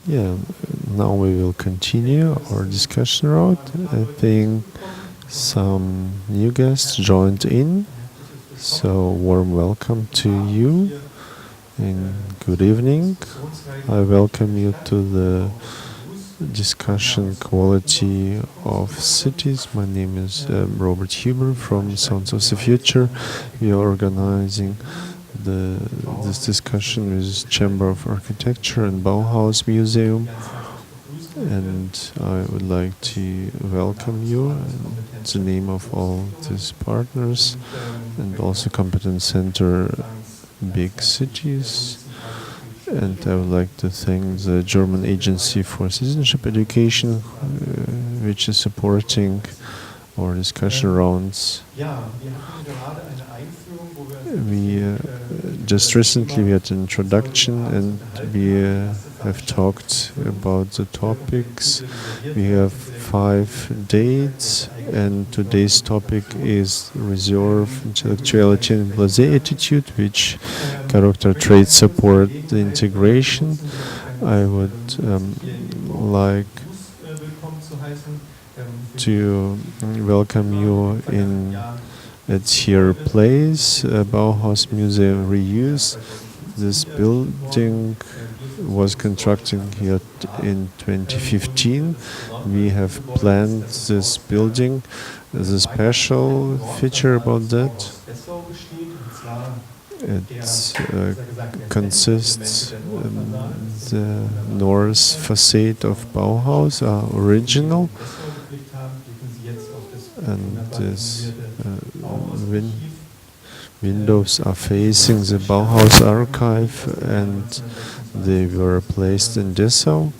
Yeah, now we will continue our discussion round. I think some new guests joined in, so warm welcome to you and good evening. I welcome you to the discussion quality of cities. My name is Robert Huber from Sounds of the Future. We are organizing this discussion with Chamber of Architecture and Bauhaus Museum, and I would like to welcome you in the name of all these partners and also Competence Center Big Cities. And I would like to thank the German Agency for Citizenship Education, which is supporting our discussion rounds. We just recently we had an introduction, and we have talked about the topics. We have 5 dates, and today's topic is reserve, intellectuality, and blase attitude, which character traits support the integration. I would like to welcome you at here place, Bauhaus Museum reuse. This building was constructed here in 2015. We have planned this building. There's a special feature about that. It consists the north facade of Bauhaus are original, and this windows are facing the Bauhaus-Archiv, and they were placed in Dessau.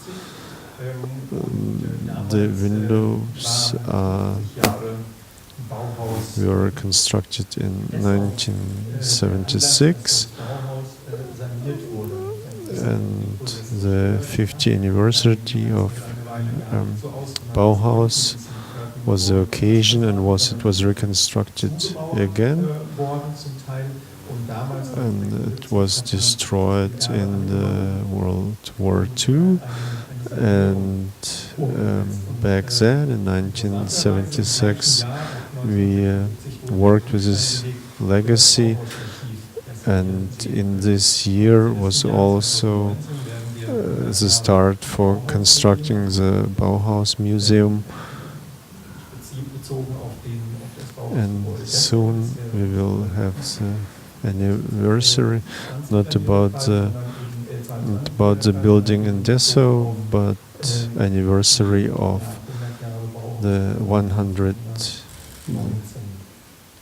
The windows were constructed in 1976, and the 50th anniversary of Bauhaus was the occasion, and it was reconstructed again, and it was destroyed in the World War II. And back then, in 1976, we worked with this legacy, and in this year was also the start for constructing the Bauhaus Museum. And soon we will have the anniversary, not about the building in Dessau, but anniversary of the 100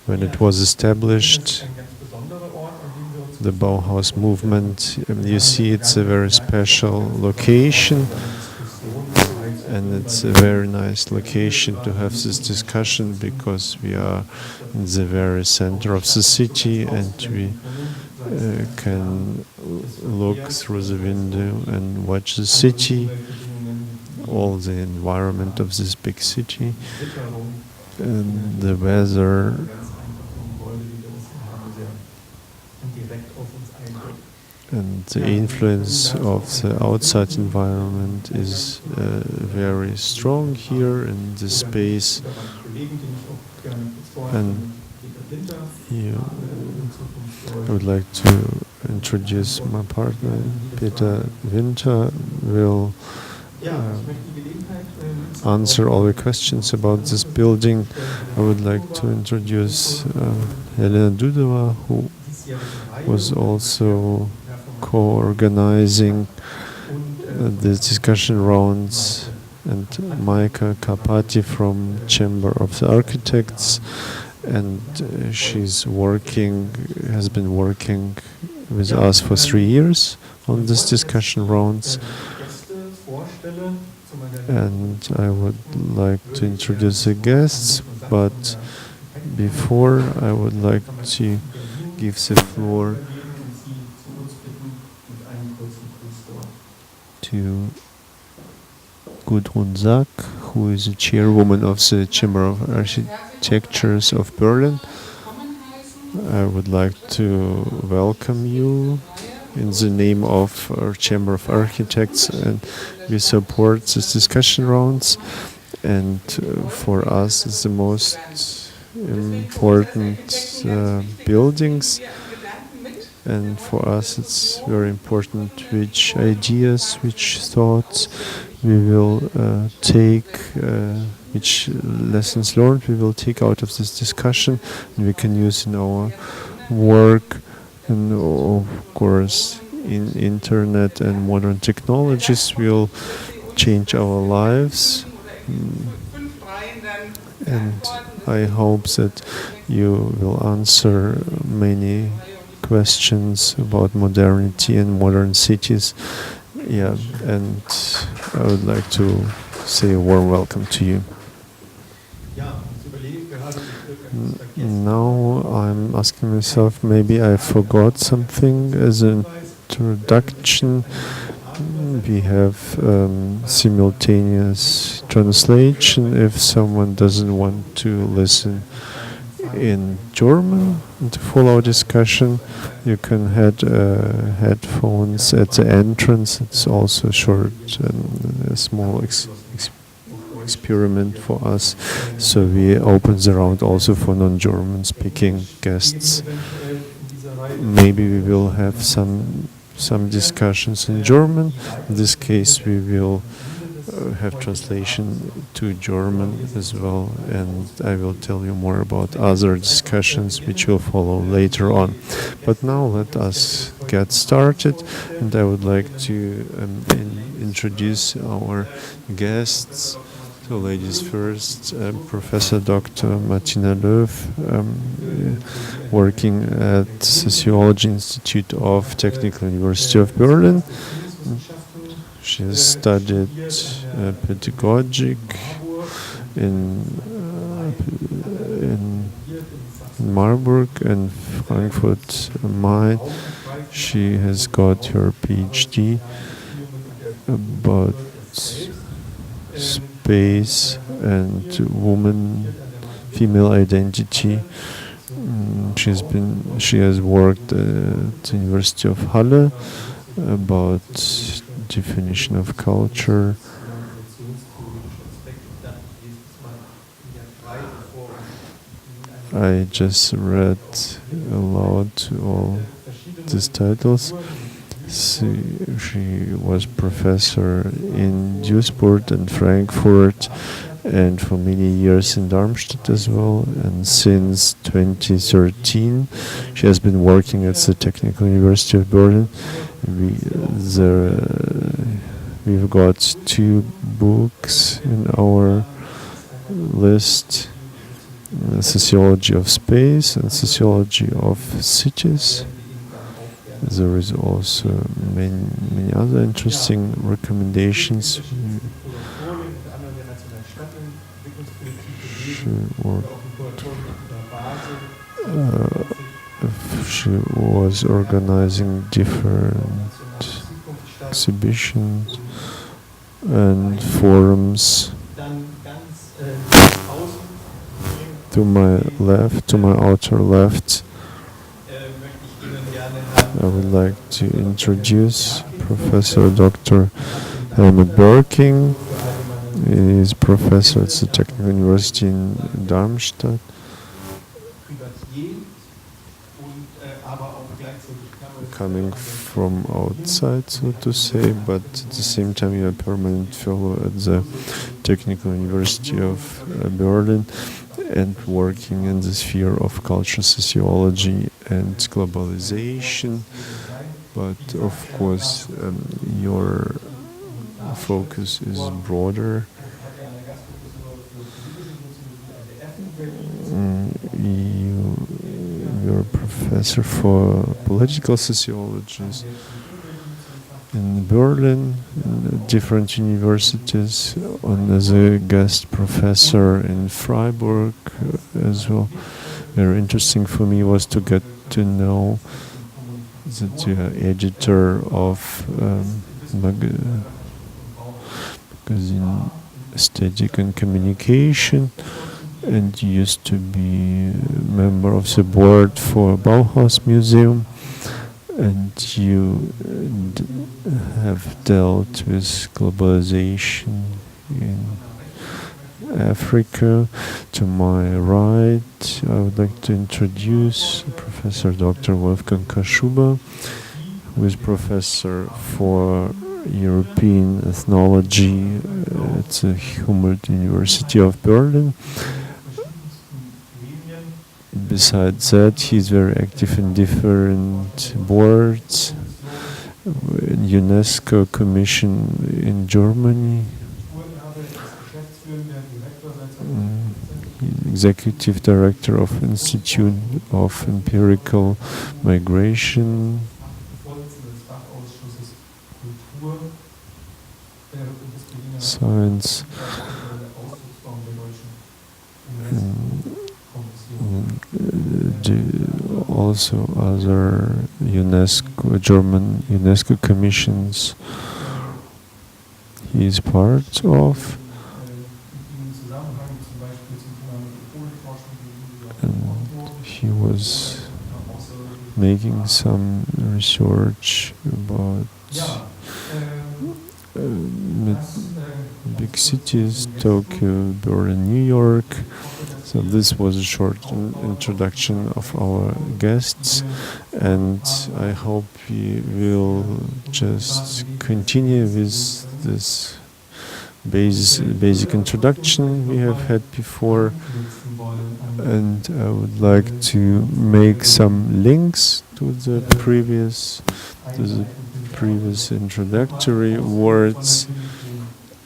when it was established, the Bauhaus movement. You see, it's a very special location, and it's a very nice location to have this discussion, because we are in the very center of the city, and we can look through the window and watch the city, all the environment of this big city, and the weather. And the influence of the outside environment is very strong here in this space. And here I would like to introduce my partner. Peter Winter will answer all the questions about this building. I would like to introduce Helena Dudova, who was also co-organizing the discussion rounds, and Maika Karpati from Chamber of the Architects, and has been working with us for 3 years on this discussion rounds. And I would like to introduce the guests, but before I would like to give the floor to Gudrun Sack, who is the chairwoman of the Chamber of Architectures of Berlin. I would like to welcome you in the name of our Chamber of Architects, and we support these discussion rounds. And for us, it's the most important buildings. And for us, it's very important which ideas, which thoughts we will take, which lessons learned we will take out of this discussion, and we can use in our work. And of course, in internet and modern technologies will change our lives. And I hope that you will answer many questions about modernity and modern cities. Yeah, and I would like to say a warm welcome to you. Now I'm asking myself, maybe I forgot something as an introduction. We have simultaneous translation if someone doesn't want to listen in German to follow our discussion. You can have headphones at the entrance. It's also a short and a small experiment for us. So we open the round also for non-German speaking guests. Maybe we will have some discussions in German. In this case, we will have translation to German as well, and I will tell you more about other discussions which will follow later on. But now let us get started, and I would like to introduce our guests. So ladies first, Professor Dr. Martina Löw, working at Sociology Institute of Technical University of Berlin. She has studied pedagogic in Marburg and Frankfurt am Main. She has got her PhD about space and female identity. She has worked at the University of Halle about definition of culture. I just read aloud all these titles. She was professor in Duisburg and Frankfurt, and for many years in Darmstadt as well. And since 2013, she has been working at the Technical University of Berlin. We've got 2 books in our list: Sociology of Space and Sociology of Cities. There is also many other interesting recommendations. She was organizing different exhibitions and forums. To my outer left, I would like to introduce Professor Dr. Helmut Birking. He is professor at the Technical University in Darmstadt. Coming from outside, so to say, but at the same time you are a permanent fellow at the Technical University of Berlin and working in the sphere of cultural sociology and globalization. But of course, your focus is broader. You're a professor for political sociology in Berlin, in different universities, and as a guest professor in Freiburg as well. Very interesting for me was to get to know that you are editor of magazine Aesthetic and Communication, and used to be a member of the board for Bauhaus Museum, and you have dealt with globalization in Africa. To my right, I would like to introduce Professor Dr. Wolfgang Kaschuba, who is professor for European ethnology at the Humboldt University of Berlin. Besides that, he's very active in different boards, UNESCO Commission in Germany, Executive Director of Institute of Empirical Migration, Science, also other German UNESCO commissions he is part of. And he was making some research about big cities, Tokyo, Berlin, New York. So this was a short introduction of our guests, and I hope we will just continue with this basic introduction we have had before. And I would like to make some links to the previous introductory words.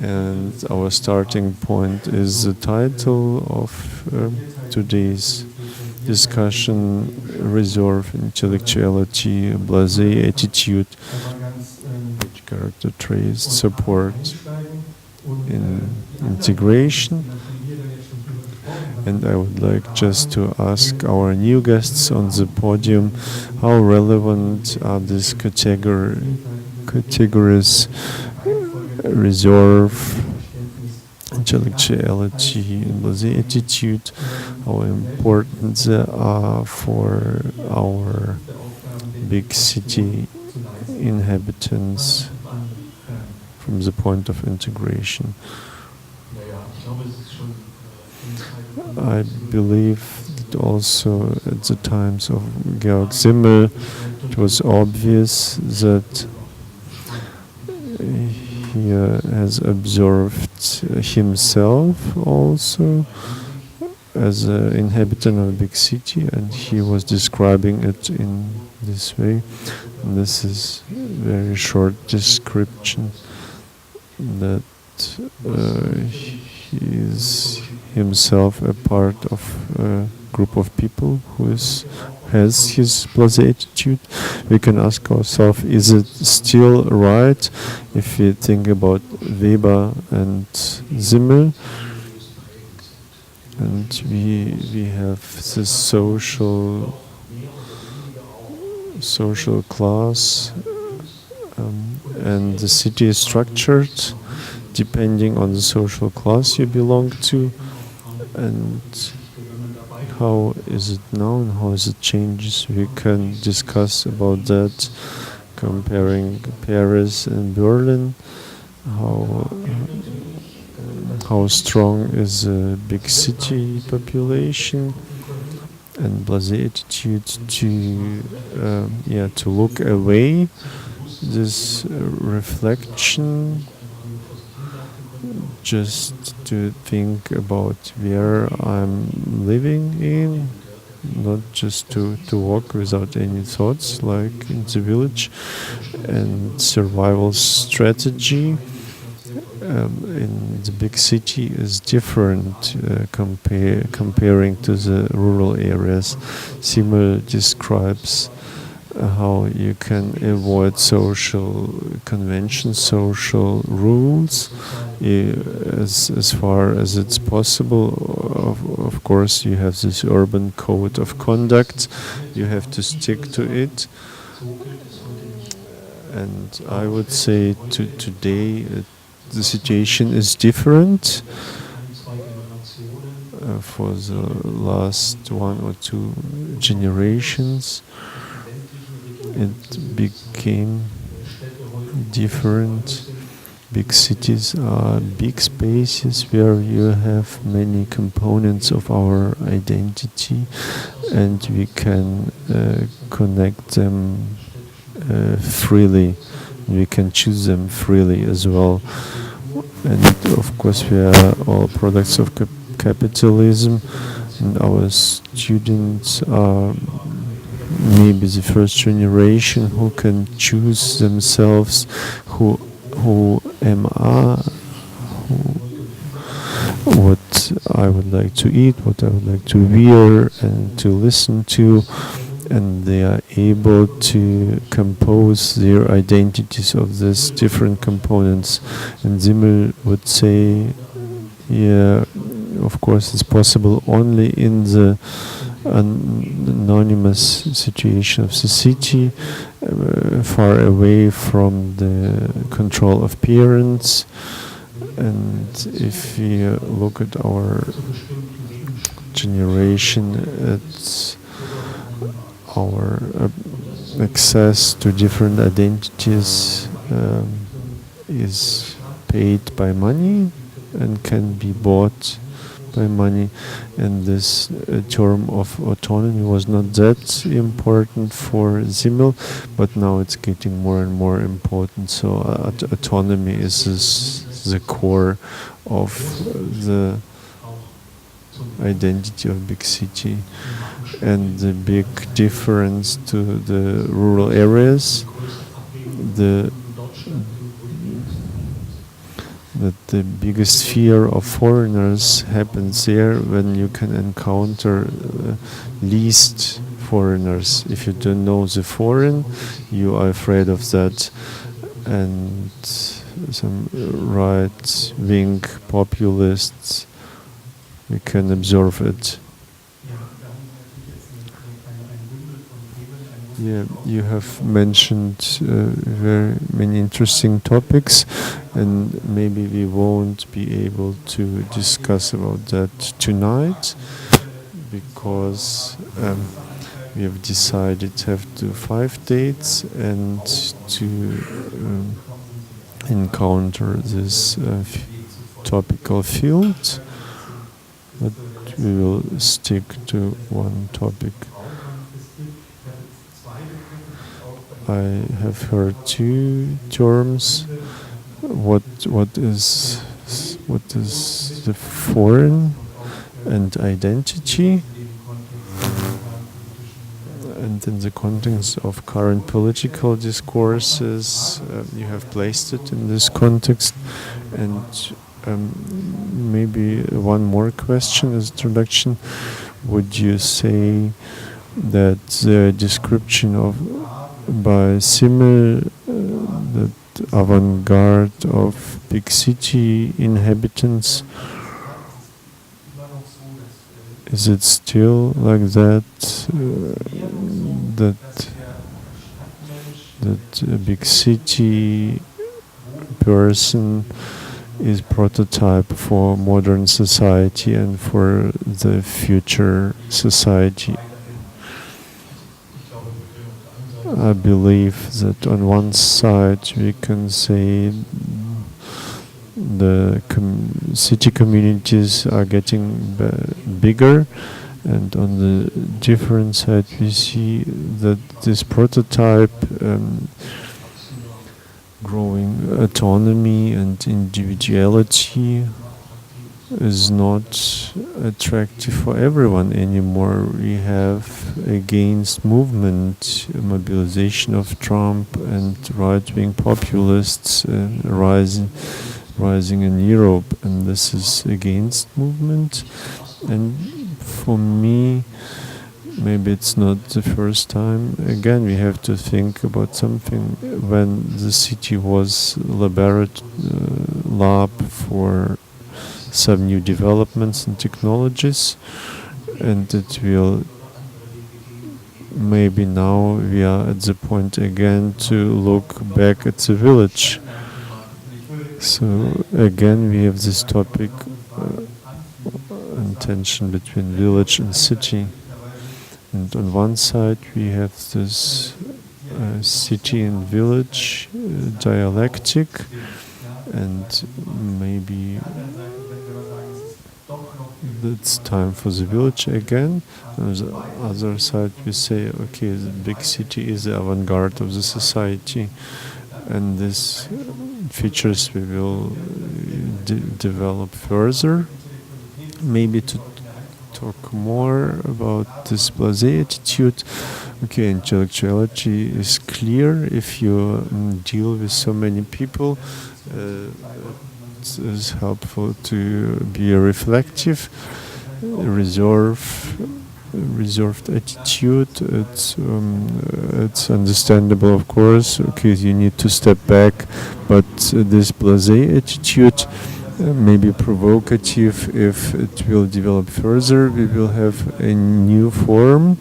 And our starting point is the title of today's discussion: Reserve Intellectuality, Blase Attitude, which character traits support in integration. And I would like just to ask our new guests on the podium, how relevant are these categories: reserve, intellectuality, and blase attitude, how important they are for our big city inhabitants from the point of integration. I believe that also at the times of Georg Simmel, it was obvious that he has observed himself also as an inhabitant of a big city, and he was describing it in this way. And this is a very short description that he is himself a part of a group of people who has his blase attitude. We can ask ourselves, is it still right if we think about Weber and Simmel? And we have this social class, and the city is structured depending on the social class you belong to. And how is it now and how is it changes? We can discuss about that, comparing Paris and Berlin. How strong is a big city population, and blase attitude to look away. This reflection, just to think about where I'm living in, not just to walk without any thoughts like in the village, and survival strategy in the big city is different comparing to the rural areas. Simmel describes how you can avoid social conventions, social rules, as far as it's possible. Of course, you have this urban code of conduct. You have to stick to it. And I would say today the situation is different. For the last one or two generations, it became different. Big cities are big spaces where you have many components of our identity, and we can connect them freely. We can choose them freely as well. And of course, we are all products of capitalism, and our students are maybe the first generation who can choose themselves who am I, what I would like to eat, what I would like to wear and to listen to, and they are able to compose their identities of these different components. And Simmel would say, yeah, of course it's possible only in the anonymous situation of the city, far away from the control of parents. And if we look at our generation, it's our access to different identities is paid by money and can be bought by money, and this term of autonomy was not that important for Simmel, but now it's getting more and more important. So autonomy is the core of the identity of big city, and the big difference to the rural areas, that the biggest fear of foreigners happens there when you can encounter least foreigners. If you don't know the foreign, you are afraid of that, and some right-wing populists, we can observe it. Yeah, you have mentioned very many interesting topics, and maybe we won't be able to discuss about that tonight, because we have decided to have 5 dates and to encounter this topical field, but we will stick to one topic. I have heard 2 terms. What is the foreign and identity? And in the context of current political discourses, you have placed it in this context. And maybe one more question as introduction. Would you say that the description by Simmel, that avant-garde of big city inhabitants, is it still like that? That a big city person is prototype for modern society and for the future society? I believe that on one side we can say the city communities are getting bigger, and on the different side we see that this prototype growing autonomy and individuality is not attractive for everyone anymore. We have against movement, mobilization of Trump and right-wing populists rising in Europe, and this is against movement. And for me, maybe it's not the first time. Again, we have to think about something. When the city was lab for some new developments and technologies, and it will maybe now we are at the point again to look back at the village. So again we have this topic and tension between village and city, and on one side we have this city and village dialectic, and maybe it's time for the village again. On the other side, we say, okay, the big city is the avant-garde of the society, and these features we will develop further. Maybe to talk more about this blase attitude. Okay, intellectuality is clear. If you deal with so many people, it is helpful to be reflective, reserved attitude. It's understandable, of course. Okay, you need to step back, but this blase attitude may be provocative. If it will develop further, we will have a new form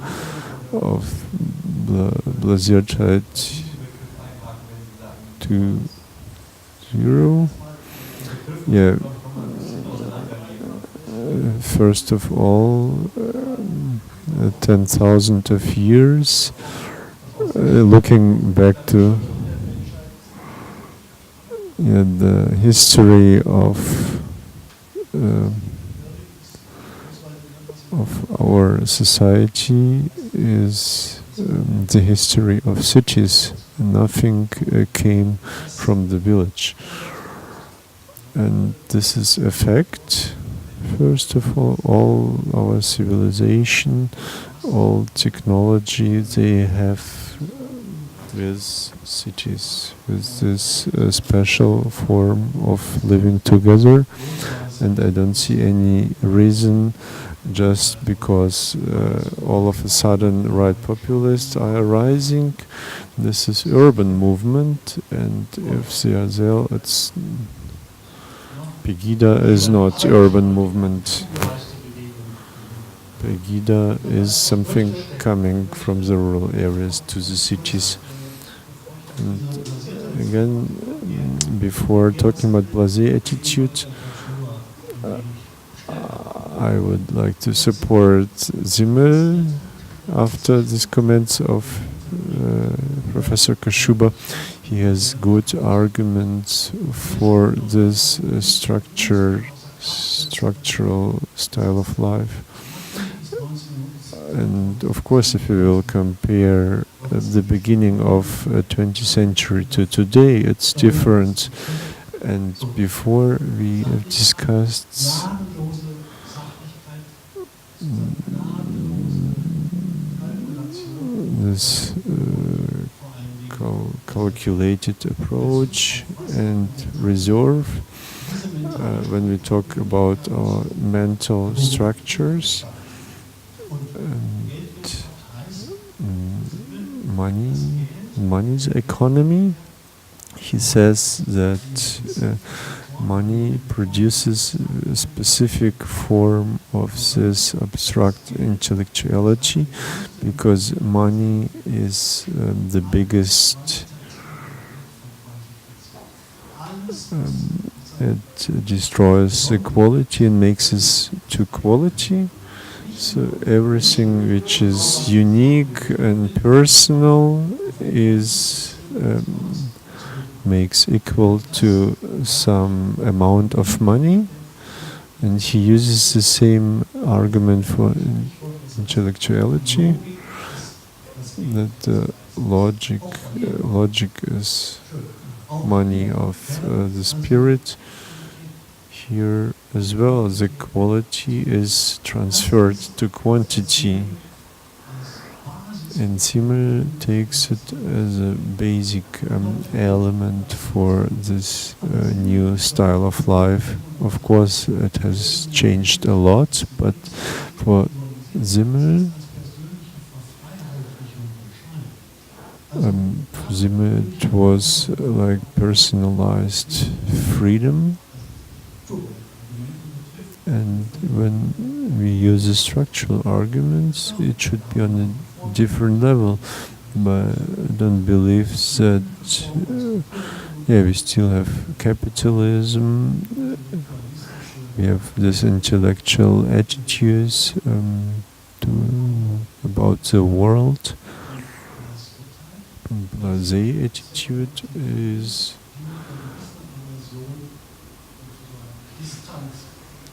of blase 2.0. Yeah. First of all, 10,000 of years, looking back to the history of our society is the history of cities. Nothing came from the village, and this is a fact. First of all our civilization, all technology they have with cities, with this special form of living together, and I don't see any reason just because all of a sudden right populists are rising. This is urban movement, and if they are there, it's Pegida is not urban movement. Pegida is something coming from the rural areas to the cities. And again, before talking about blase attitude, I would like to support Simmel after these comments of Professor Kashuba. He has good arguments for this structural style of life. And of course, if we will compare the beginning of 20th century to today, it's different. And before we have discussed this calculated approach and reserve, when we talk about our mental structures and money's economy, he says that money produces a specific form of this abstract intellectuality, because money is the biggest. It destroys equality and makes us to quality. So everything which is unique and personal is makes equal to some amount of money, and he uses the same argument for intellectuality, that logic is money of the spirit. Here as well, the quality is transferred to quantity, and Simmel takes it as a basic element for this new style of life. Of course, it has changed a lot, but for Simmel, it was like personalized freedom. And when we use the structural arguments, it should be on a different level. But I don't believe that, we still have capitalism, we have this intellectual attitudes about the world. blase attitude is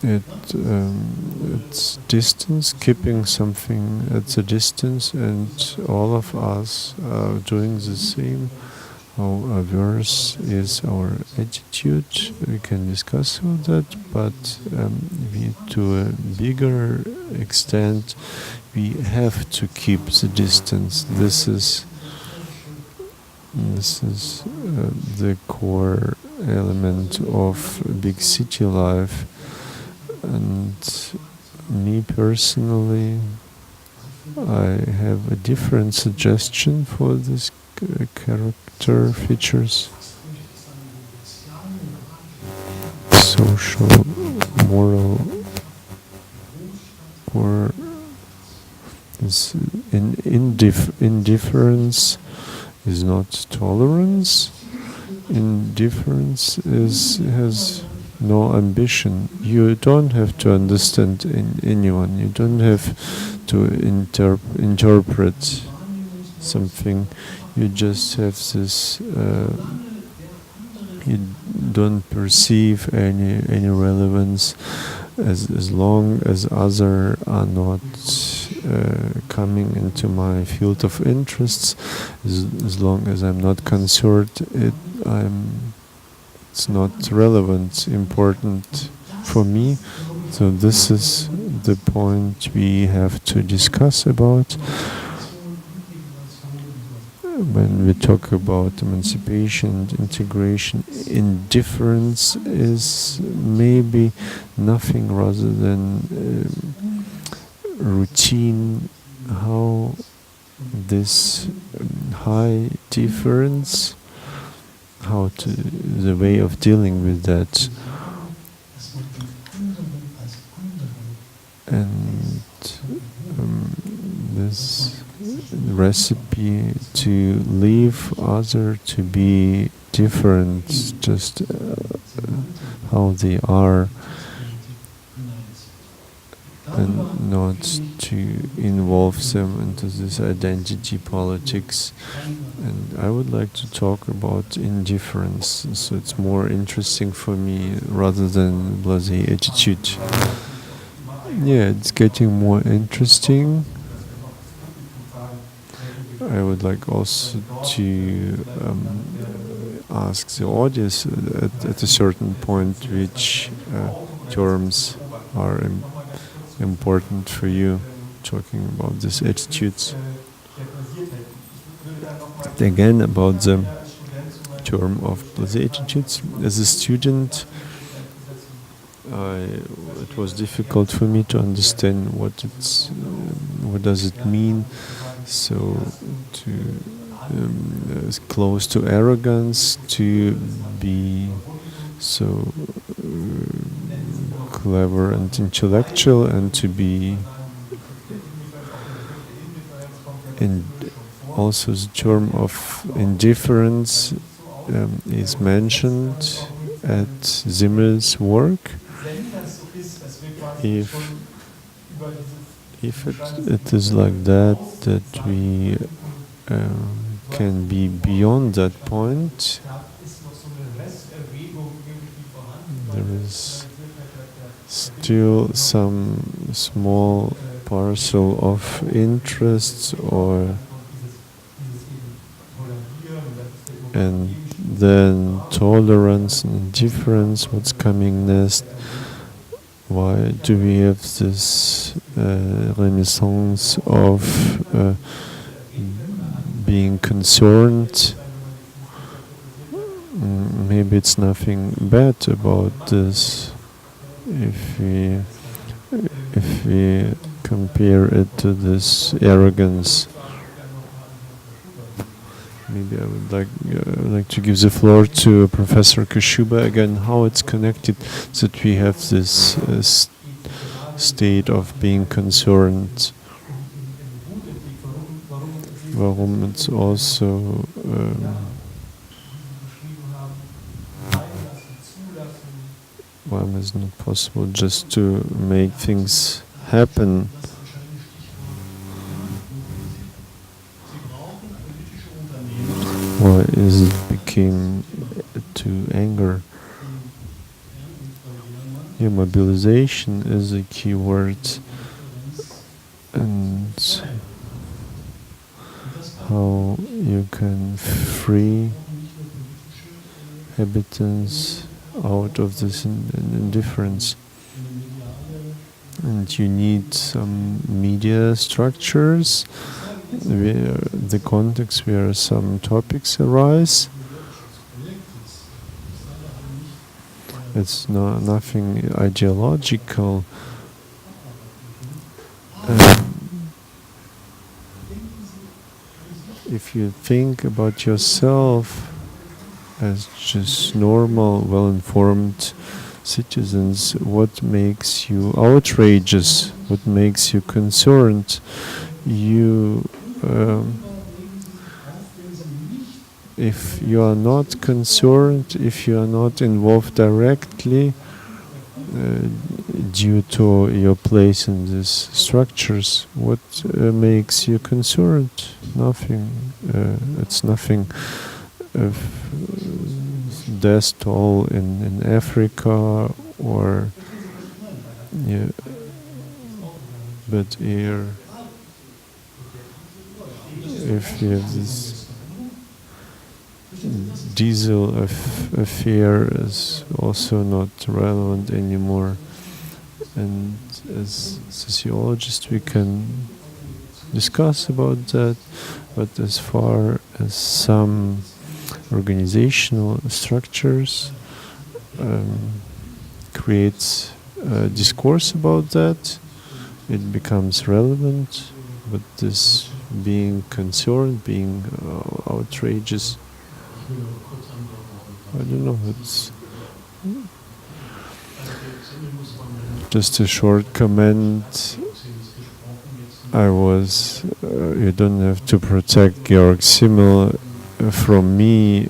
it's distance, keeping something at a distance, and all of us are doing the same. How averse is our attitude? We can discuss about that, but to a bigger extent, we have to keep the distance. This is the core element of big city life. And me personally, I have a different suggestion for this character features. Social, moral, or indifference is not tolerance. Indifference has no ambition. You don't have to understand anyone. You don't have to interpret something. You just have this. You don't perceive any relevance as long as others are not coming into my field of interests. As long as I'm not concerned, it's not relevant, important for me. So this is the point we have to discuss about when we talk about emancipation and integration. Indifference is maybe nothing rather than routine. How this high difference, the way of dealing with that, and this recipe to leave other to be different, just how they are, and not to involve them into this identity politics. And I would like to talk about indifference, so it's more interesting for me rather than blasé attitude. Yeah, it's getting more interesting. I would like also to ask the audience at a certain point which terms are important for you, talking about these attitudes. Again, about the term of blasé attitudes. As a student, it was difficult for me to understand what does it mean. So close to arrogance, to be so clever and intellectual, and to be, and also the term of indifference is mentioned at Simmel's work. If it is like that we can be beyond that point, there is still some small parcel of interests, and then tolerance and indifference. What's coming next? Why do we have this renaissance of being concerned? Maybe it's nothing bad about this if we compare it to this arrogance. Maybe I would like to give the floor to Professor Kashuba again, how it's connected that we have this state of being concerned. Warum it's also why is it not possible just to make things happen? why is it became to anger? Mobilization is a key word, and how you can free inhabitants out of this indifference. And you need some media structures, the context where some topics arise. It's nothing ideological. If you think about yourself as just normal, well-informed citizens, what makes you outrageous? What makes you concerned? If you are not concerned, if you are not involved directly due to your place in these structures, what makes you concerned? Nothing. It's nothing. Death toll in Africa, or but here, if you have this diesel affair, is also not relevant anymore. And as sociologists, we can discuss about that, but as far as some organizational structures creates a discourse about that, it becomes relevant. But this being concerned, being outrageous, I don't know, it's just a short comment. You don't have to protect Georg Simmel from me,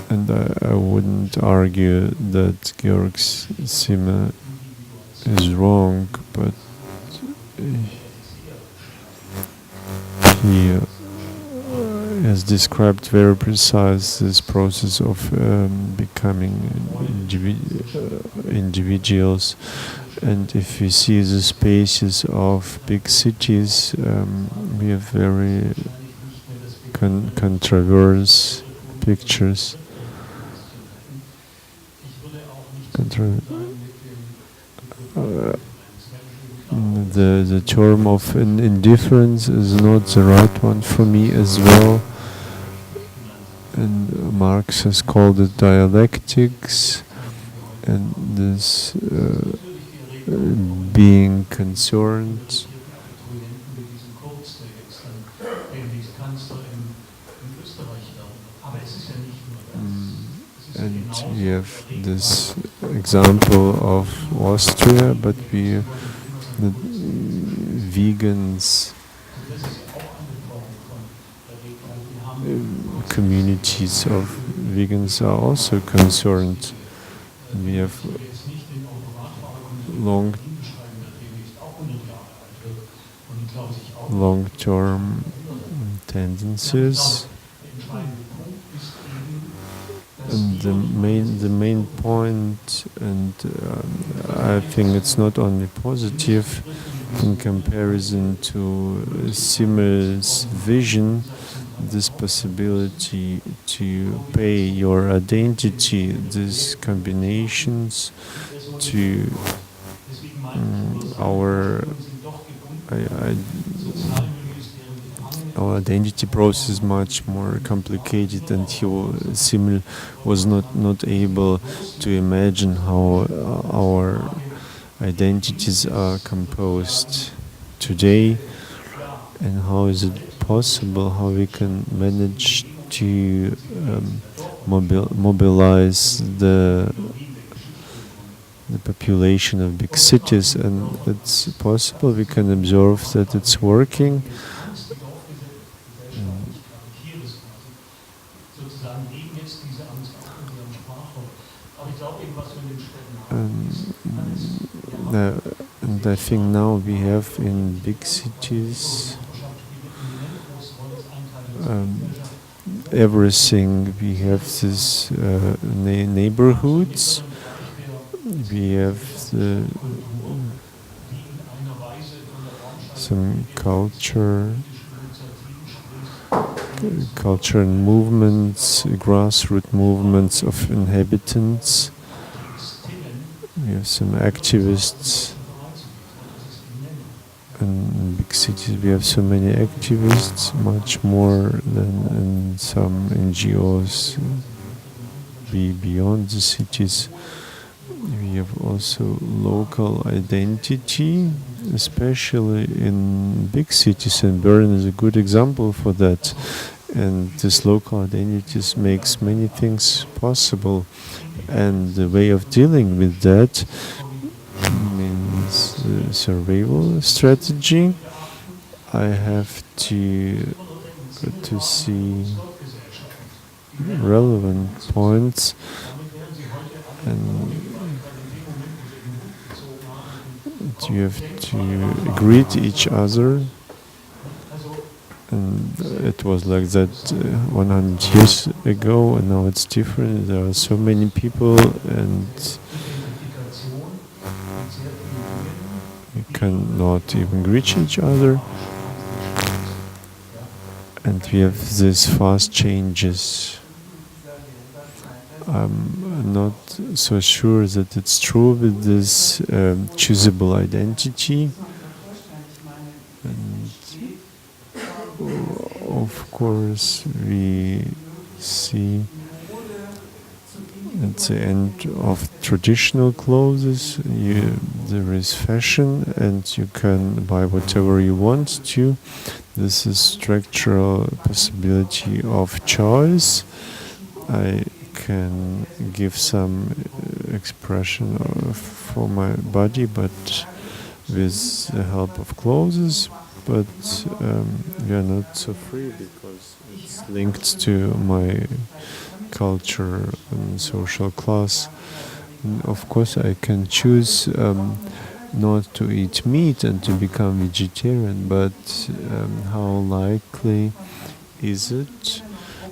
and I wouldn't argue that Georg Simmel is wrong, but he has described very precise this process of becoming individuals. And if we see the spaces of big cities, we have very controversial pictures. The term of indifference is not the right one for me as well. And Marx has called it dialectics, and this being concerned. And you have this example of Austria, but the vegans, communities of vegans are also concerned. We have long-term tendencies. And the main point, and I think it's not only positive in comparison to Simmel's vision, this possibility to pay your identity, these combinations to our identity process is much more complicated, and Simmel was not able to imagine how our identities are composed today, and how is it possible, how we can manage to mobilize the population of big cities. And it's possible, we can observe that it's working. And I think now we have in big cities everything. We have this neighborhoods. We have some culture and movements, grassroots movements of inhabitants. We have some activists. In big cities we have so many activists, much more than in some NGOs beyond the cities. We have also local identity, especially in big cities, and Berlin is a good example for that. And this local identity makes many things possible, and the way of dealing with that means survival strategy. I have to see relevant points, and you have to agree to each other. And it was like that 100 years ago, and now it's different. There are so many people, and you cannot even reach each other. And we have these fast changes. I'm not so sure that it's true with this choosable identity. And of course, we see at the end of traditional clothes, there is fashion, and you can buy whatever you want to. This is structural possibility of choice. I can give some expression for my body, but with the help of clothes. But we are not so free because it's linked to my culture and social class. And of course, I can choose not to eat meat and to become vegetarian, but how likely is it?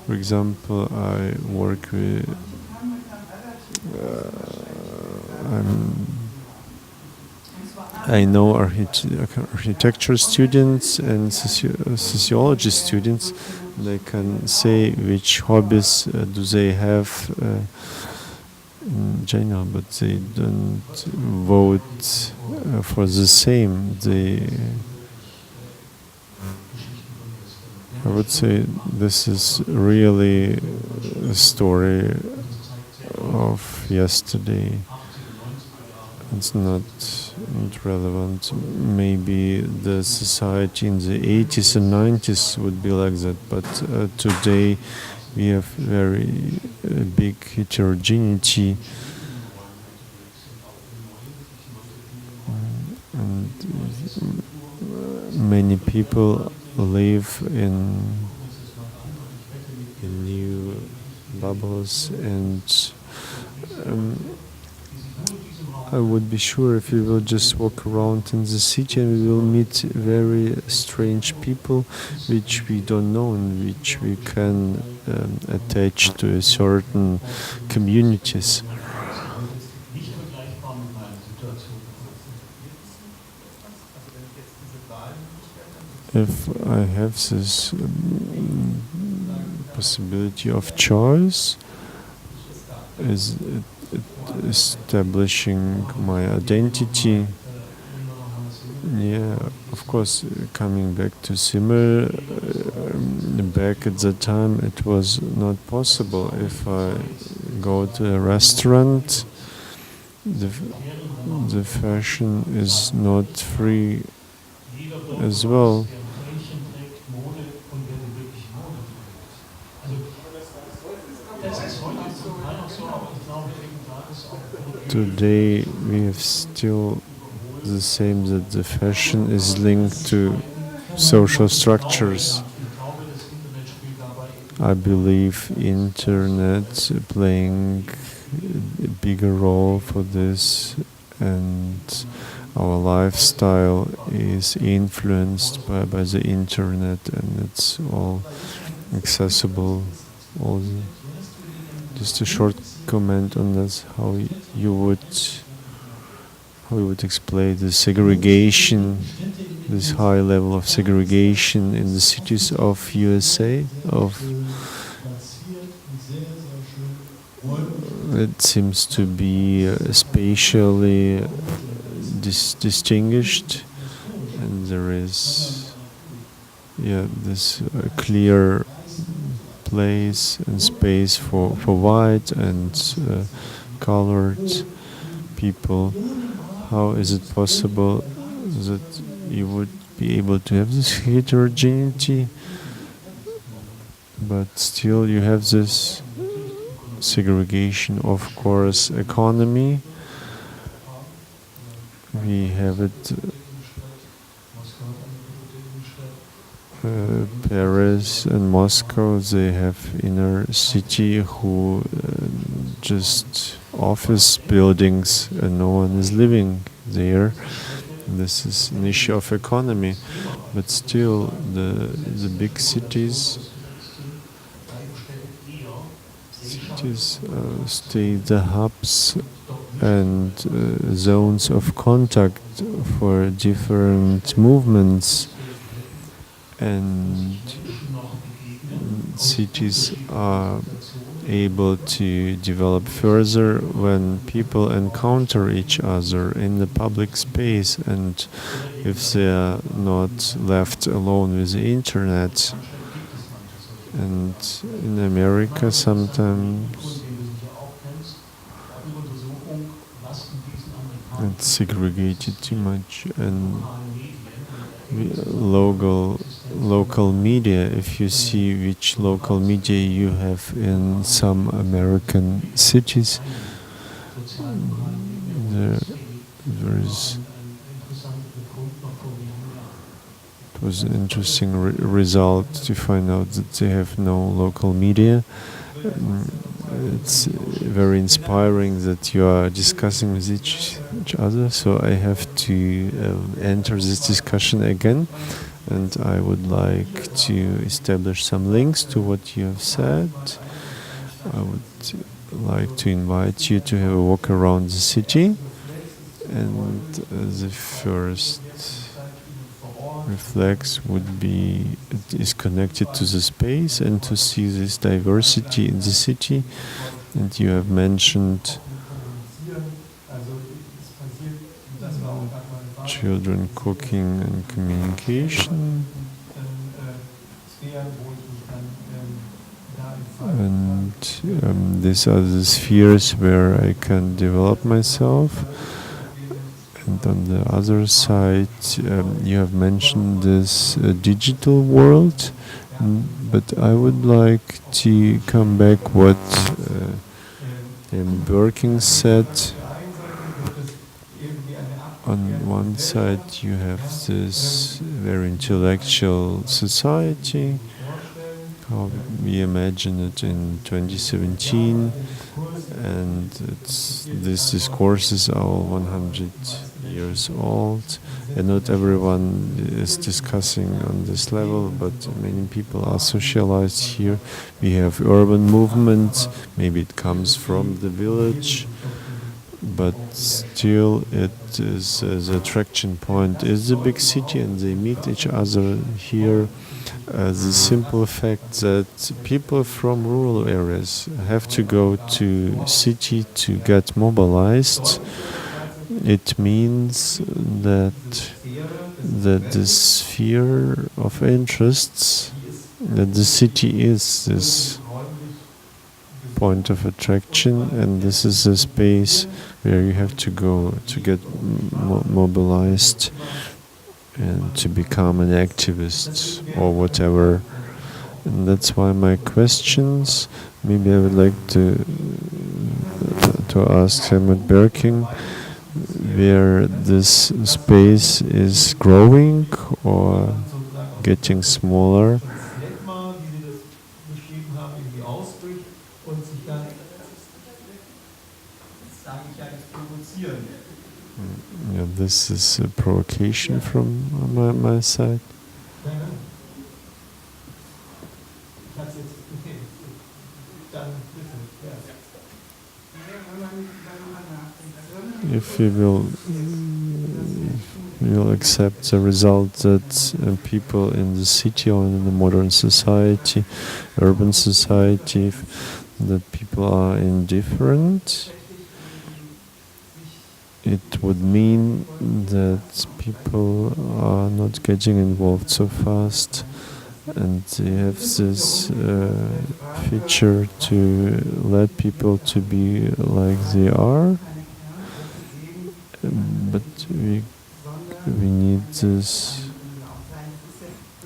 For example, I work with I know architecture students and sociology students. They can say which hobbies do they have in general, but they don't vote for the same. I would say this is really a story of yesterday. It's not relevant. Maybe the society in the 80s and 90s would be like that, but today we have very big heterogeneity, and many people live in new bubbles, and I would be sure if we will just walk around in the city and we will meet very strange people which we don't know and which we can attach to a certain communities. If I have this possibility of choice, is establishing my identity. Yeah, of course, coming back to Simmel, back at the time it was not possible. If I go to a restaurant, the fashion is not free as well. Today we have still the same, that the fashion is linked to social structures. I believe internet playing a bigger role for this, and our lifestyle is influenced by the internet, and it's all accessible Also, just a short comment on this, how you would explain the segregation, this high level of segregation in the cities of USA. It seems to be spatially distinguished, and there is this clear place and space for white and colored people. How is it possible that you would be able to have this heterogeneity, but still you have this segregation? Of course, economy, we have it. Paris and Moscow, they have inner city who just office buildings and no one is living there. This is an issue of economy, but still the big cities stay the hubs and zones of contact for different movements, and cities are able to develop further when people encounter each other in the public space, and if they are not left alone with the internet. And in America sometimes it's segregated too much, and local media, if you see which local media you have in some American cities, it was an interesting result to find out that they have no local media. It's very inspiring that you are discussing with each other, so I have to enter this discussion again, and I would like to establish some links to what you have said. I would like to invite you to have a walk around the city, and the first reflex is connected to the space and to see this diversity in the city. And you have mentioned children cooking and communication, and these are the spheres where I can develop myself. And on the other side, you have mentioned this digital world, but I would like to come back what Birking said. On one side, you have this very intellectual society, how we imagine it in 2017, and these discourses are all 100 years old, and not everyone is discussing on this level, but many people are socialized here. We have urban movement, maybe it comes from the village, but still it is the attraction point is the big city, and they meet each other here. The simple fact that people from rural areas have to go to city to get mobilized, it means that the sphere of interests, that the city is this point of attraction, and this is a space where you have to go to get mobilized and to become an activist or whatever. And that's why my questions, maybe I would like to ask Helmut Birking, where this space is growing or getting smaller. Yeah, this is a provocation from my side. if we will accept the result that people in the city or in the modern society, urban society, that people are indifferent, it would mean that people are not getting involved so fast, and they have this feature to let people to be like they are, but we need this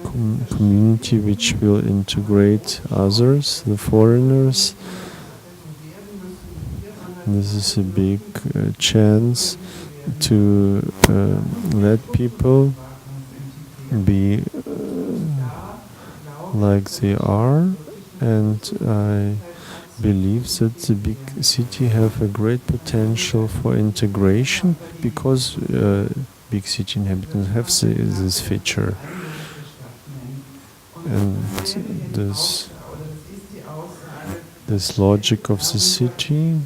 community which will integrate others, the foreigners. This is a big chance to let people be like they are, and I believe that the big city have a great potential for integration, because big city inhabitants have this feature, and this logic of the city,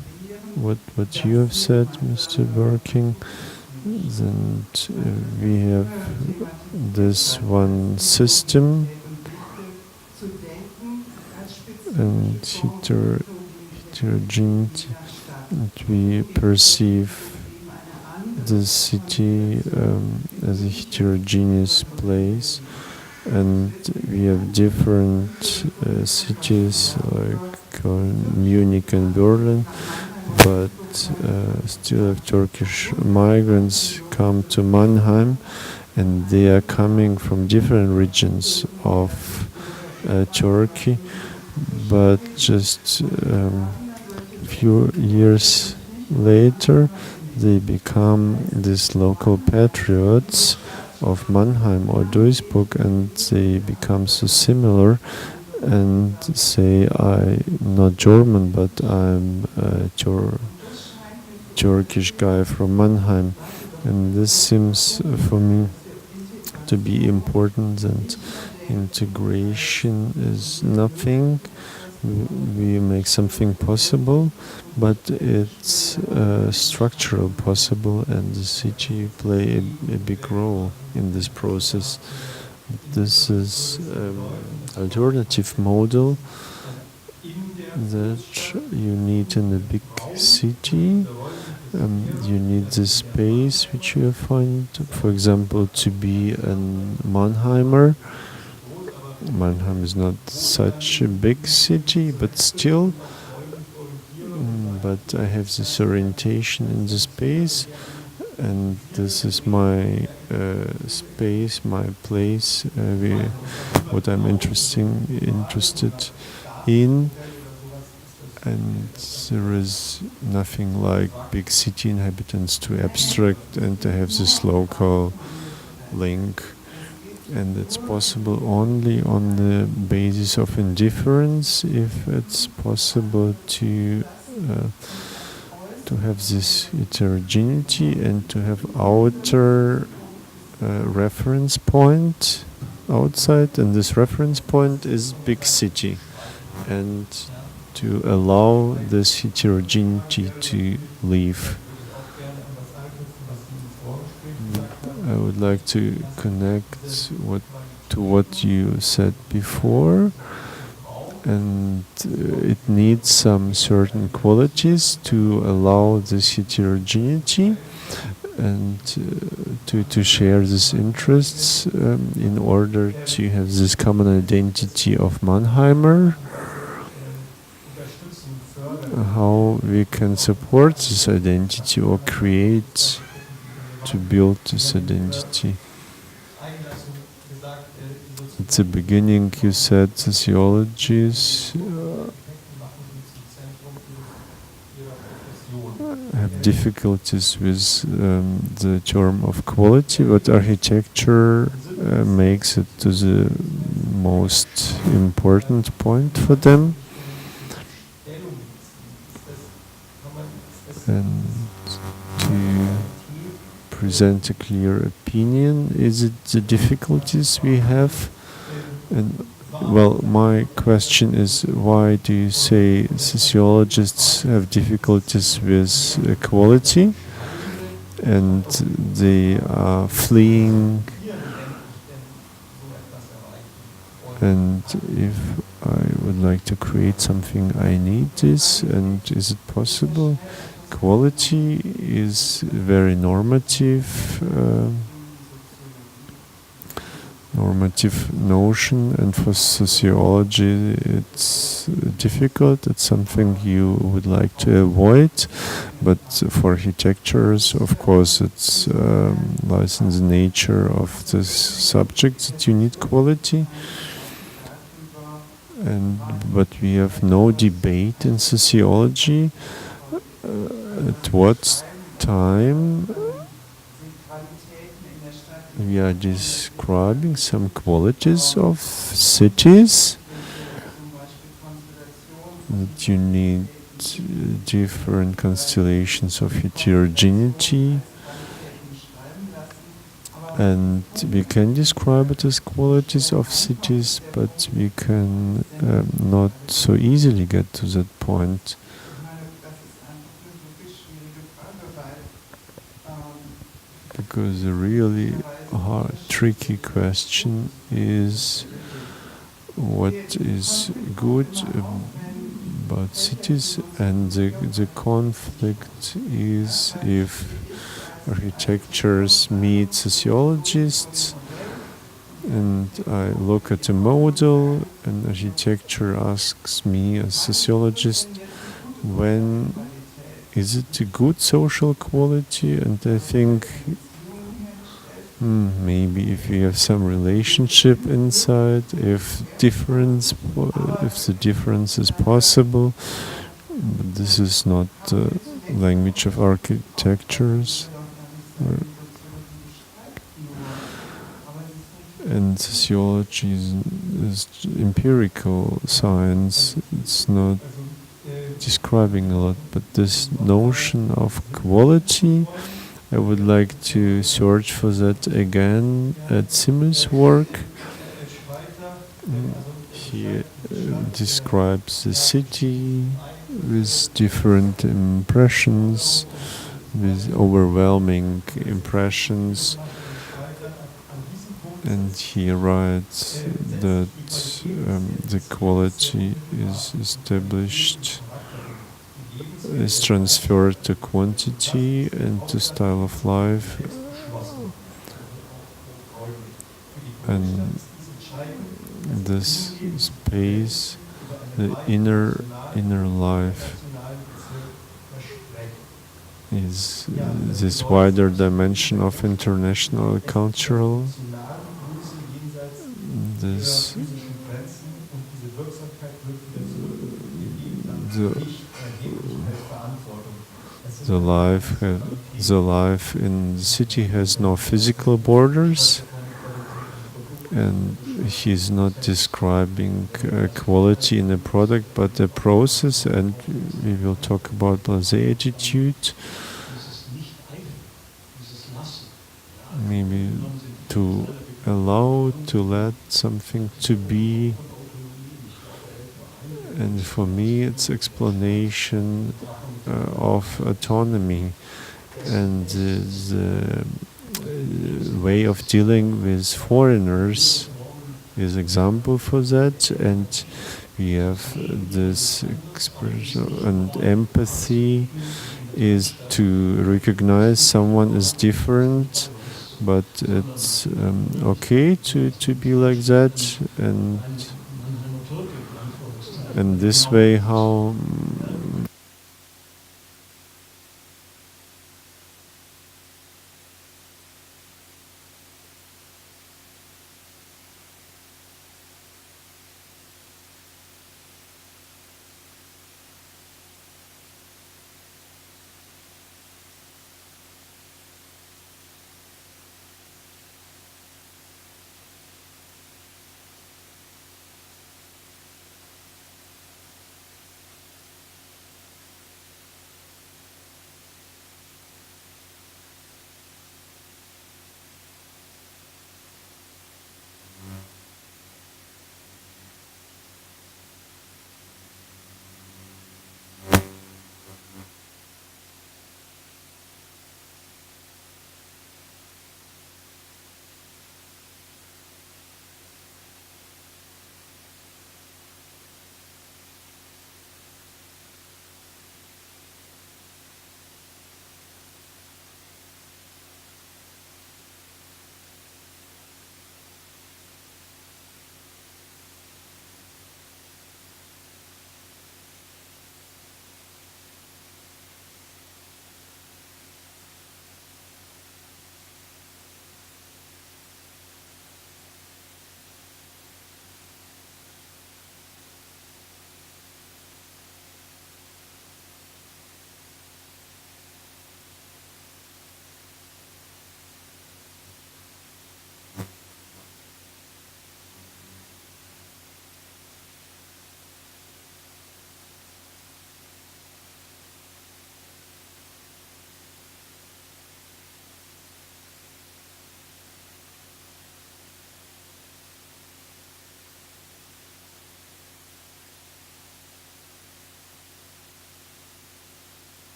what you have said, Mr. Birking, then we have this one system and heterogeneity, and we perceive the city as a heterogeneous place, and we have different cities like Munich and Berlin, but still have Turkish migrants come to Mannheim, and they are coming from different regions of Turkey, but just few years later they become these local patriots of Mannheim or Duisburg, and they become so similar and say, I'm not German, but I'm a Turkish guy from Mannheim. And this seems for me to be important, and integration is nothing. We make something possible, but it's structural possible, and the city play a big role in this process. This is alternative model that you need in a big city. You need the space which you find, for example, to be a Mannheimer. Mannheim is not such a big city, but still, but I have this orientation in the space, and this is my space, my place, what I'm interested in, and there is nothing like big city inhabitants to abstract and to have this local link. And it's possible only on the basis of indifference, if it's possible to have this heterogeneity and to have outer reference point outside, and this reference point is big city, and to allow this heterogeneity to leave. I would like to connect to what you said before, and it needs some certain qualities to allow this heterogeneity and to share these interests in order to have this common identity of Mannheimer. How we can support this identity or create to build this identity. At the beginning you said sociologists have difficulties with the term of quality, but architecture makes it to the most important point for them. And to present a clear opinion, is it the difficulties we have? And well, my question is, why do you say sociologists have difficulties with equality? and they are fleeing. And if I would like to create something, I need this, and is it possible? Quality is very normative notion, and for sociology it's difficult. It's something you would like to avoid, but for architectures, of course, it's lies in the nature of this subject that you need quality. But we have no debate in sociology at what time we are describing some qualities of cities, that you need different constellations of heterogeneity, and we can describe it as qualities of cities, but we can not so easily get to that point. Because a really hard, tricky question is what is good about cities, and the conflict is if architectures meet sociologists, and I look at a model, and architecture asks me as sociologist, when is it a good social quality? And I think maybe if you have some relationship inside, if the difference is possible, but this is not the language of architectures. And sociology is empirical science. It's not describing a lot, but this notion of quality, I would like to search for that again at Simmel's work. He describes the city with different impressions, with overwhelming impressions, and he writes that the quality is established, is transferred to quantity and to style of life, and this space, the inner life, is this wider dimension of international cultural, this the life in the city has no physical borders, and he's not describing quality in a product but a process, and we will talk about blase attitude, maybe to allow, to let something to be. And for me it's explanation of autonomy, and the way of dealing with foreigners is example for that. And we have this expression, and empathy is to recognize someone as different, but it's okay to be like that, and this way how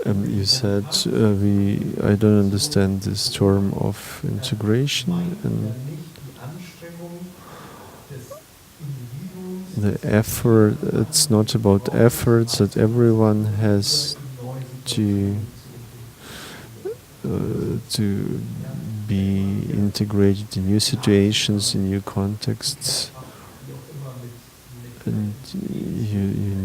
You said I don't understand this term of integration, and the effort. It's not about efforts that everyone has to be integrated in new situations, in new contexts, and you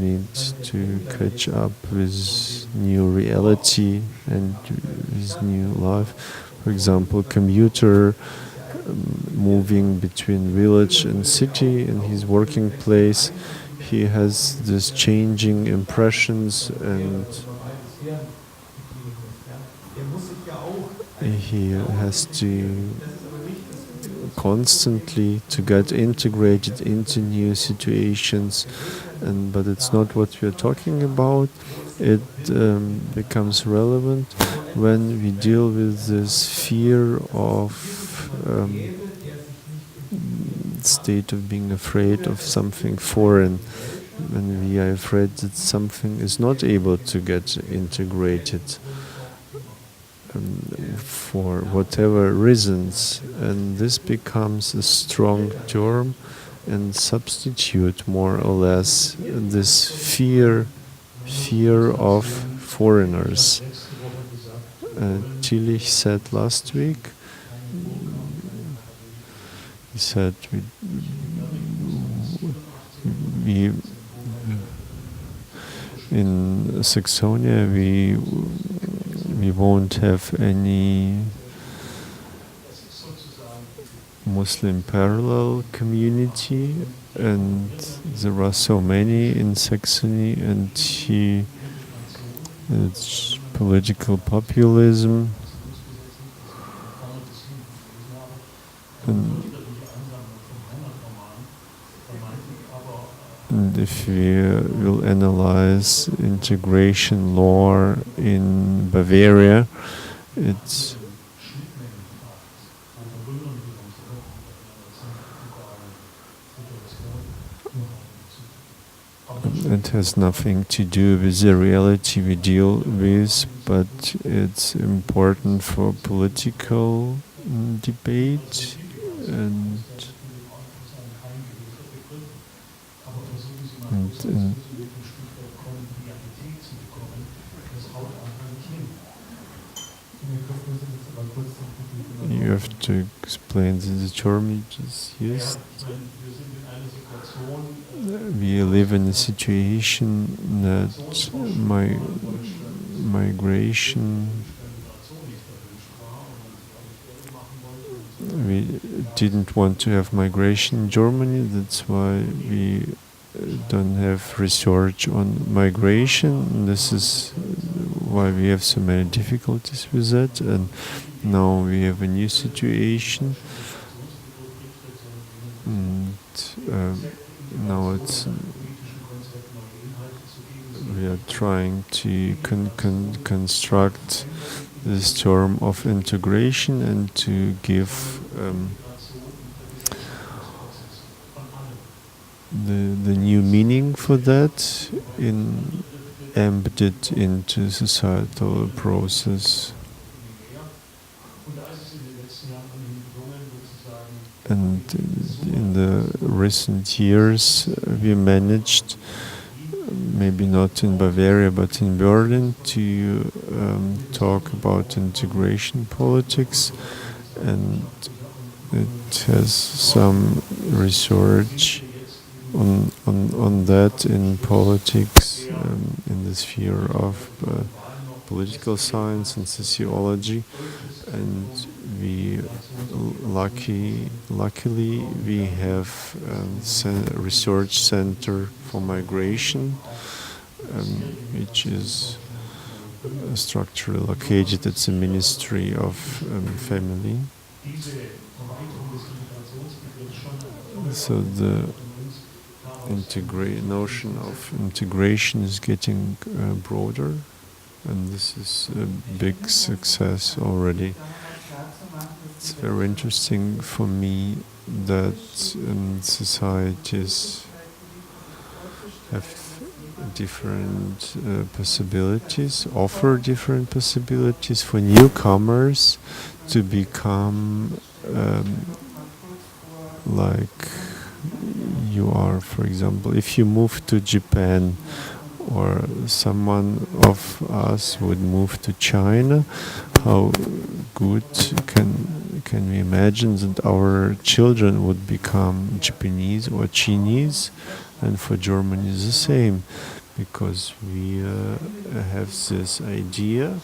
need to catch up with new reality and with new life. For example, commuter moving between village and city in his working place, he has this changing impressions, and he has to constantly to get integrated into new situations. And but it's not what we are talking about. It becomes relevant when we deal with this fear of state of being afraid of something foreign, when we are afraid that something is not able to get integrated for whatever reasons, and this becomes a strong term and substitute more or less this fear of foreigners. Tillich said last week, he said we in Saxonia we won't have any Muslim parallel community, and there are so many in Saxony, and it's political populism, and if we will analyze integration law in Bavaria, it has nothing to do with the reality we deal with, but it's important for political debate, and you have to explain the term you just used. We live in a situation that migration, we didn't want to have migration in Germany, that's why we don't have research on migration. This is why we have so many difficulties with that, and now we have a new situation, and now we are trying to construct this term of integration and to give the new meaning for that embedded into societal process. And in the recent years, we managed, maybe not in Bavaria, but in Berlin, to talk about integration politics, and it has some research on that in politics, in the sphere of political science and sociology, and we luckily we have a research center for migration, which is structurally located at the Ministry of Family. So the notion of integration is getting broader, and this is a big success already. It's very interesting for me that in societies have different possibilities, offer different possibilities for newcomers to become like you are. For example, if you move to Japan, or someone of us would move to China, how good can we imagine that our children would become Japanese or Chinese? And for Germany is the same, because we have this idea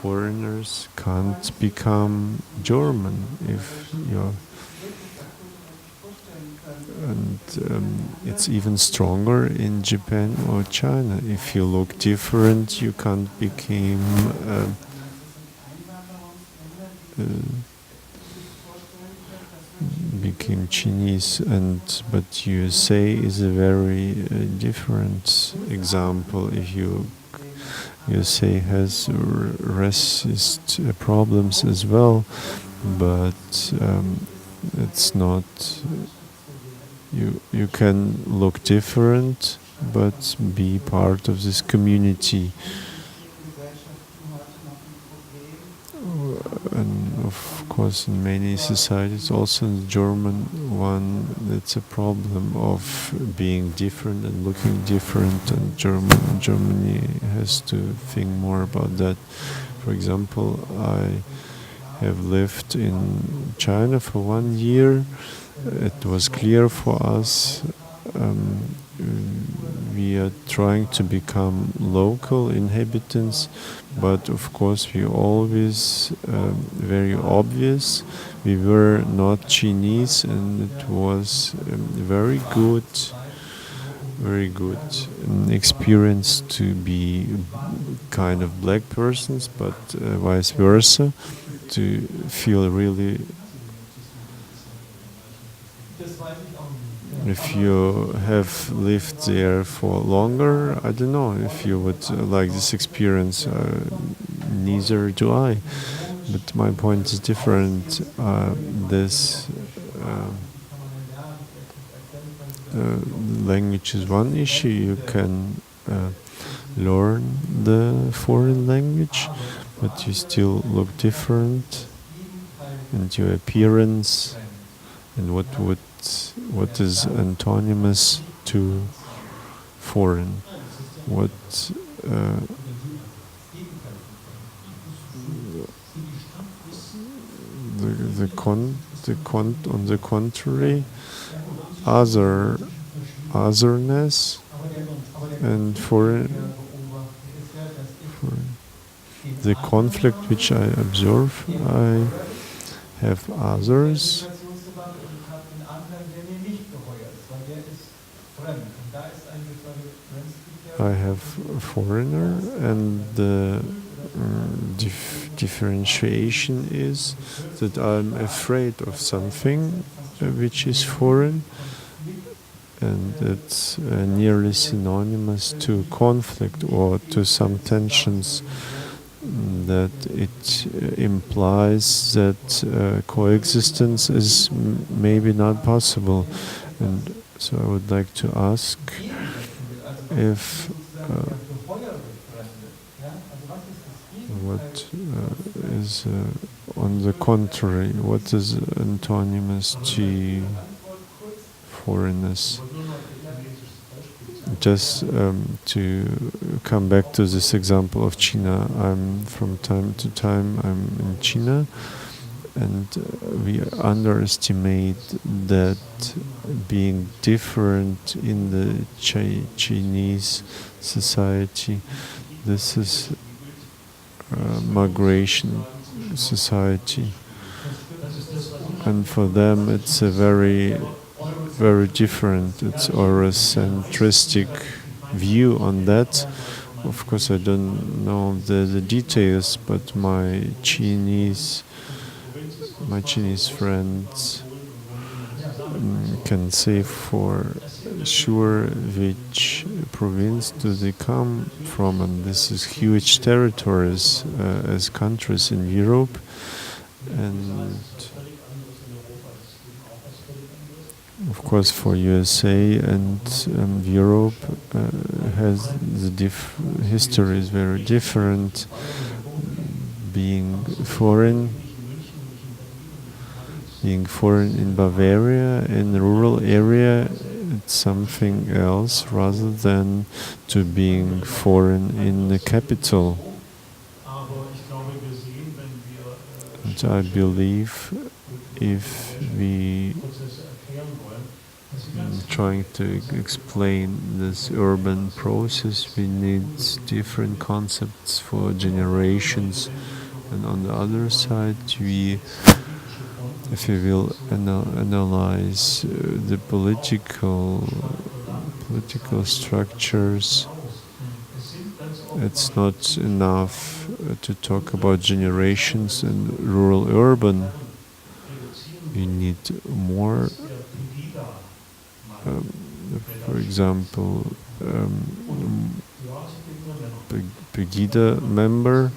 foreigners can't become German if you're. And it's even stronger in Japan or China. If you look different, you can't become became Chinese. But USA is a very different example. If USA has racist problems as well, but it's not. You can look different, but be part of this community. And of course, in many societies, also in the German one, it's a problem of being different and looking different, and Germany has to think more about that. For example, I have lived in China for 1 year. It was clear for us we are trying to become local inhabitants, but of course we always very obvious we were not Chinese, and it was very good experience to be kind of black persons, but vice versa, to feel really. If you have lived there for longer, I don't know if you would like this experience. Neither do I. But my point is different. This language is one issue. You can learn the foreign language, but you still look different, and your appearance, and what is antonymous to foreign? What on the contrary, otherness and foreign. The conflict which I observe, I have others. I have a foreigner, and the differentiation is that I'm afraid of something which is foreign, and it's nearly synonymous to conflict or to some tensions, that it implies that coexistence is maybe not possible. And so I would like to ask if what is on the contrary, what is antonymous to foreignness? Just to come back to this example of China, from time to time I'm in China, and we underestimate that being different in the Chinese society. This is migration society, and for them it's a very different, it's Eurocentristic view on that. Of course I don't know the details, but my Chinese friends can say for sure which province do they come from, and this is huge territories as countries in Europe, and of course, for USA and Europe has the history is very different. Being foreign in Bavaria, in a rural area, it's something else rather than to being foreign in the capital. And I believe if we trying to explain this urban process, we need different concepts for generations. And on the other side, if we will analyze the political structures, it's not enough to talk about generations and rural urban. We need more, for example, Pegida member.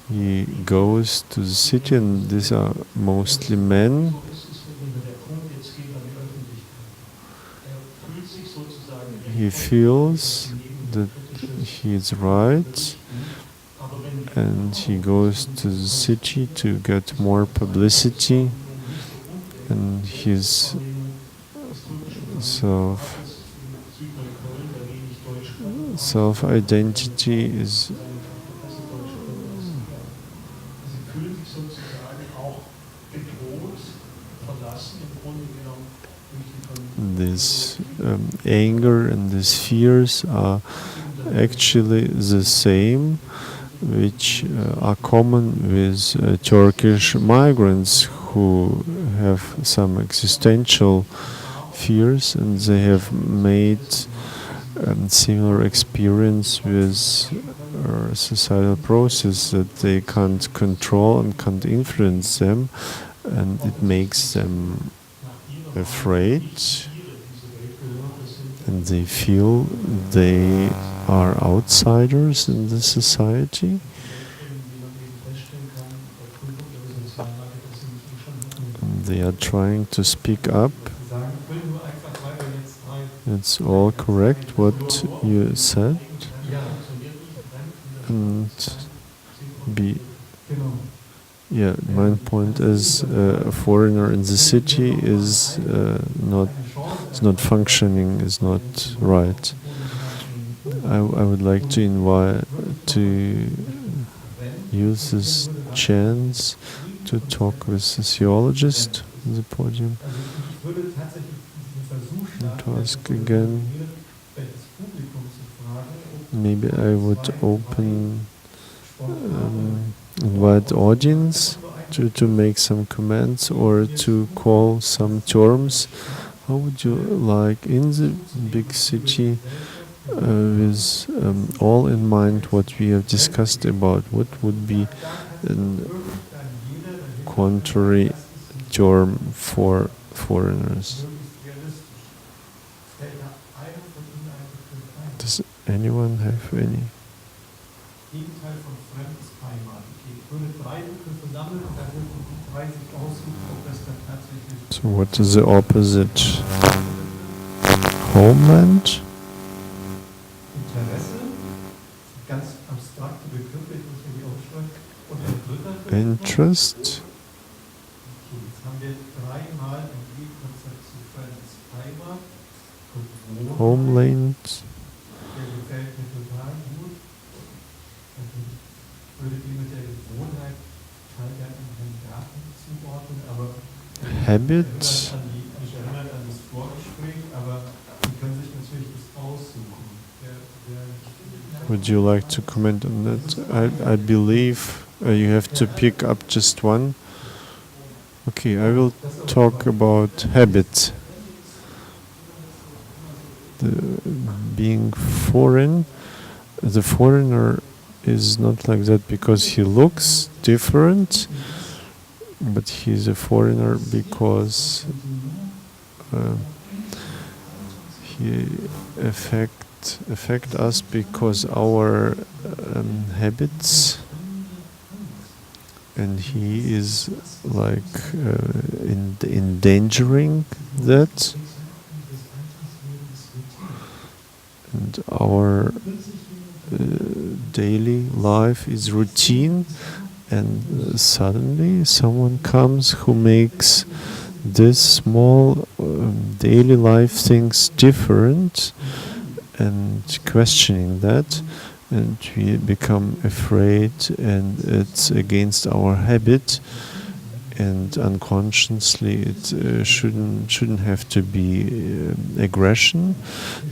He goes to the city, and these are mostly men. He feels that he is right, and he goes to the city to get more publicity, and his self-identity is this anger and these fears are actually the same which are common with Turkish migrants who have some existential fears, and they have made similar experience with societal process that they can't control and can't influence them, and it makes them afraid, and they feel they are outsiders in the society. And they are trying to speak up. It's all correct what you said, and my point is a foreigner in the city is not functioning, is not right. I would like to invite to use this chance to talk with sociologists on the podium and to ask again. Maybe I would invite audience to make some comments or to call some terms. How would you like in the big city with all in mind what we have discussed about? What would be a contrary term for foreigners? Does anyone have any? So what is the opposite? Homeland? Interest? Homeland? Habit? Would you like to comment on that? I believe you have to pick up just one. Okay, I will talk about habit. Being foreign, the foreigner is not like that because he looks different, but he's a foreigner because he affect us because our habits and he is like endangering that, and our daily life is routine, and suddenly someone comes who makes this small daily life things different, and questioning that, and we become afraid, and it's against our habit, and unconsciously it shouldn't have to be aggression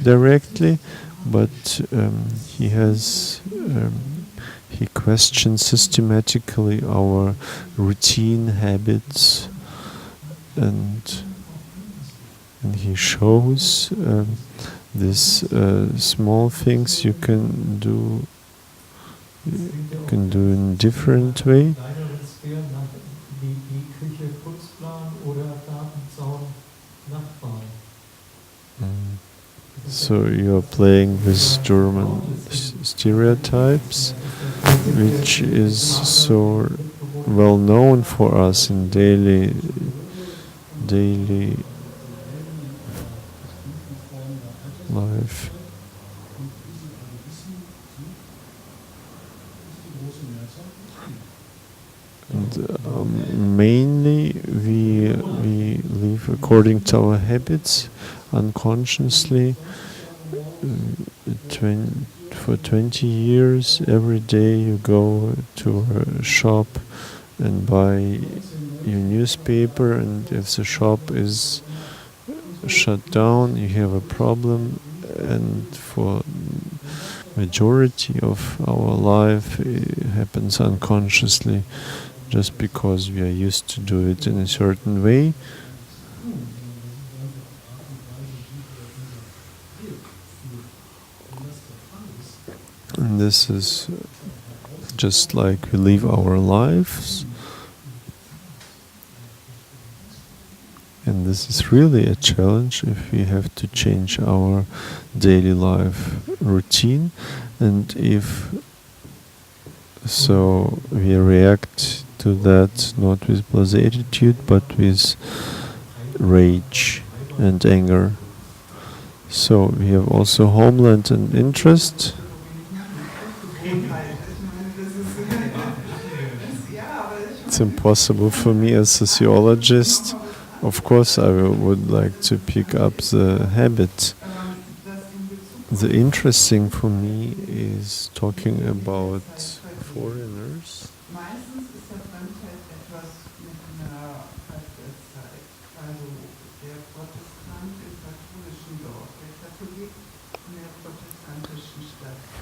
directly, but he questions systematically our routine habits, and he shows these small things you can do in different way. So you're playing with German stereotypes, which is so well known for us in daily life. And mainly we live according to our habits unconsciously. For 20 years, every day you go to a shop and buy your newspaper, and if the shop is shut down, you have a problem. And for majority of our life, it happens unconsciously, just because we are used to do it in a certain way. And this is just like we live our lives. And this is really a challenge if we have to change our daily life routine. And if so, we react to that not with blase attitude, but with rage and anger. So we have also homeland and interest. It's impossible for me as a sociologist. Of course, I would like to pick up the habit. The interesting for me is talking about foreigners.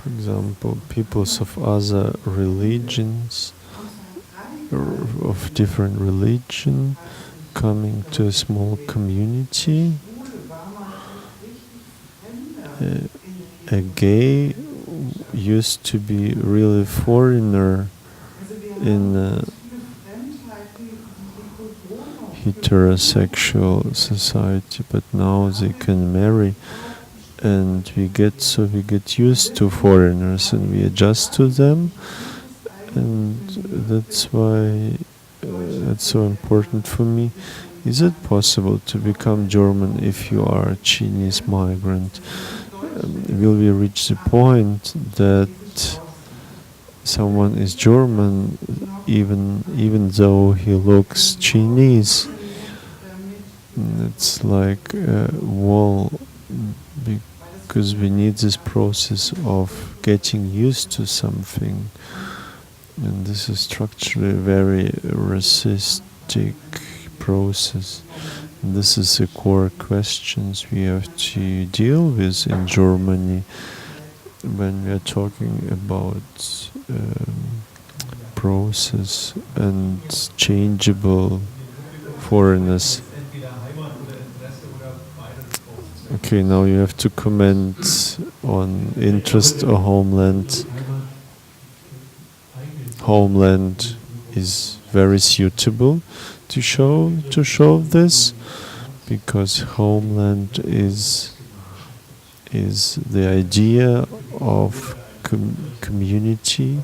For example, peoples of other religions, of different religion, coming to a small community. A gay used to be really foreigner in a heterosexual society, but now they can marry, and we get used to foreigners, and we adjust to them, and that's why it's so important for me. Is it possible to become German if you are a Chinese migrant? Will we reach the point that someone is German even though he looks Chinese? It's like a wall, because we need this process of getting used to something, and this is structurally a very racistic process. And this is the core questions we have to deal with in Germany when we are talking about process and changeable foreigners. Okay, now you have to comment on interest or homeland. Homeland is very suitable to show this, because homeland is the idea of community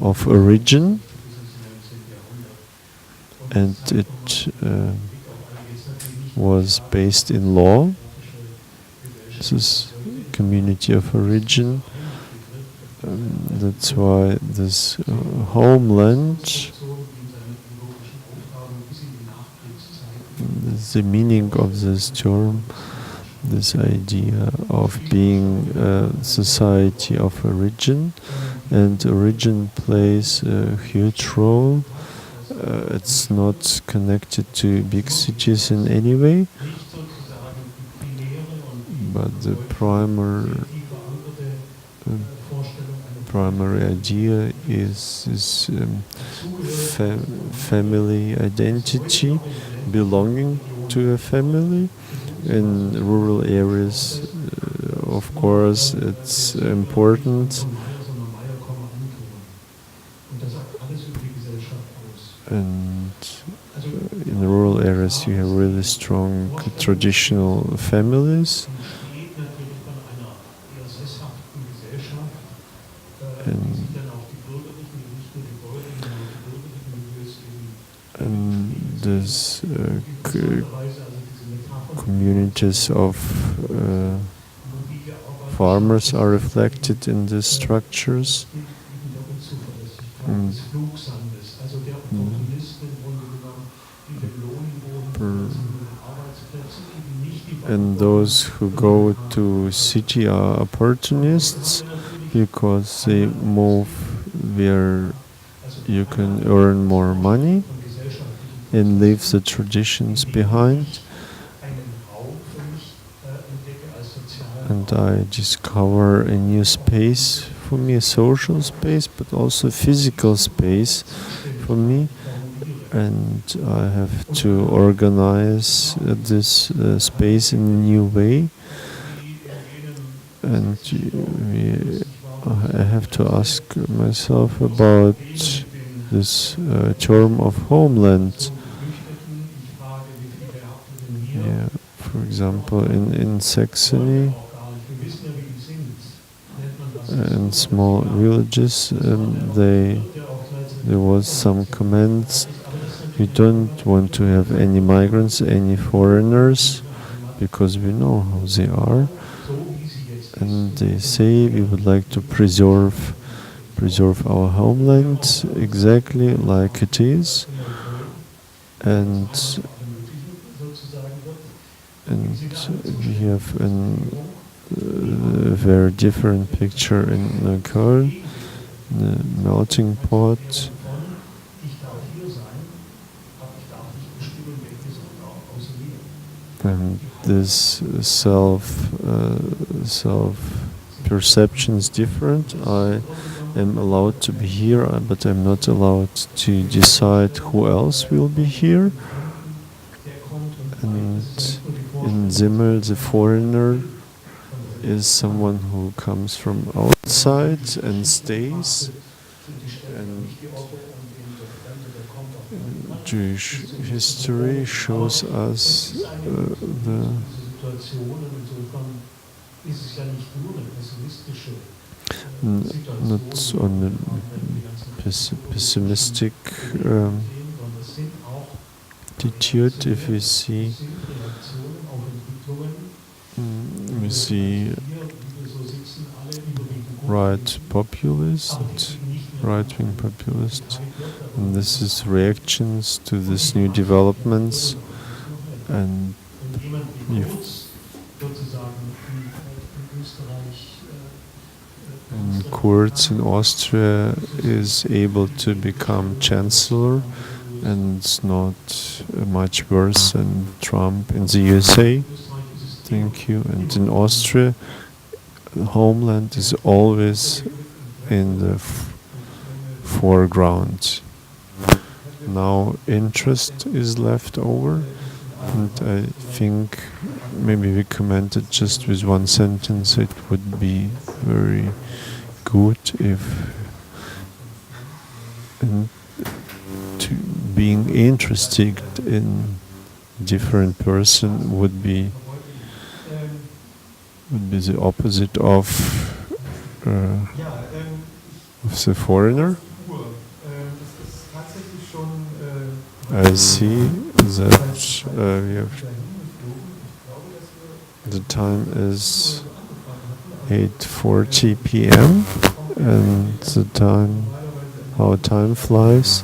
of origin, and it was based in law. This is community of origin. That's why this homeland, the meaning of this term, this idea of being a society of origin, and origin plays a huge role. It's not connected to big cities in any way, but the primary idea is family identity, belonging to a family. In rural areas, of course, it's important, and in rural areas you have really strong traditional families, and there's communities of farmers are reflected in these structures. And those who go to city are opportunists because they move where you can earn more money and leave the traditions behind. And I discover a new space for me, a social space, but also a physical space for me. And I have to organize this space in a new way. And I have to ask myself about this term of homeland. Yeah, for example, in Saxony, in small villages, there was some comments. We don't want to have any migrants, any foreigners, because we know how they are. And they say we would like to preserve our homeland exactly like it is, and we have a very different picture in Köln, the melting pot. And this self perception is different. I am allowed to be here, but I'm not allowed to decide who else will be here. And in Simmel, the foreigner is someone who comes from outside and stays. And Jewish history shows us not on a pessimistic attitude. If we see right-wing populist, and this is reactions to these new developments, and Kurz in Austria is able to become chancellor, and it's not much worse than Trump in the USA. Thank you. And in Austria, homeland is always in the foreground. Now interest is left over, and I think maybe we commented just with one sentence. It would be very good if to being interested in different person would be the opposite of the foreigner. I see that the time is 8:40 p.m. and how time flies.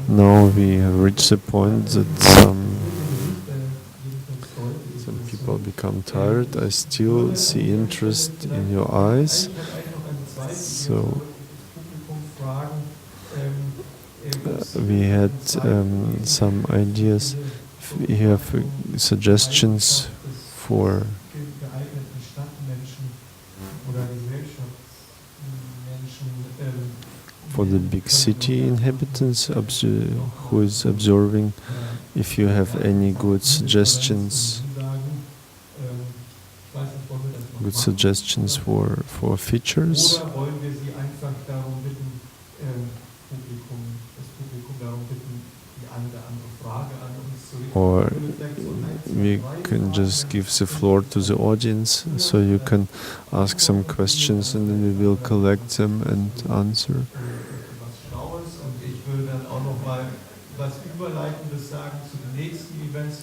Now we have reached the point that some people become tired. I still see interest in your eyes. So we had some ideas. If you have suggestions for the big city inhabitants who is observing, if you have any good suggestions for features, or we can just give the floor to the audience so you can ask some questions and then we will collect them and answer.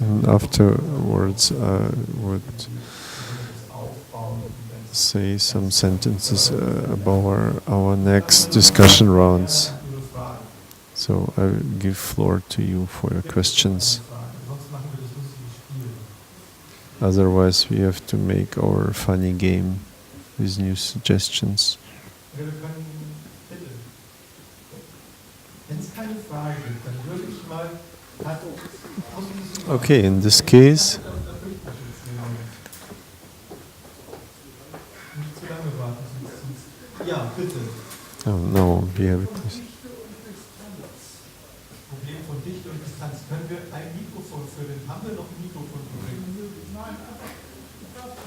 And afterwards I would say some sentences about our next discussion rounds. So I will give floor to you for your questions. Otherwise we have to make our funny game with new suggestions. Okay, in this case, oh no, we have a question.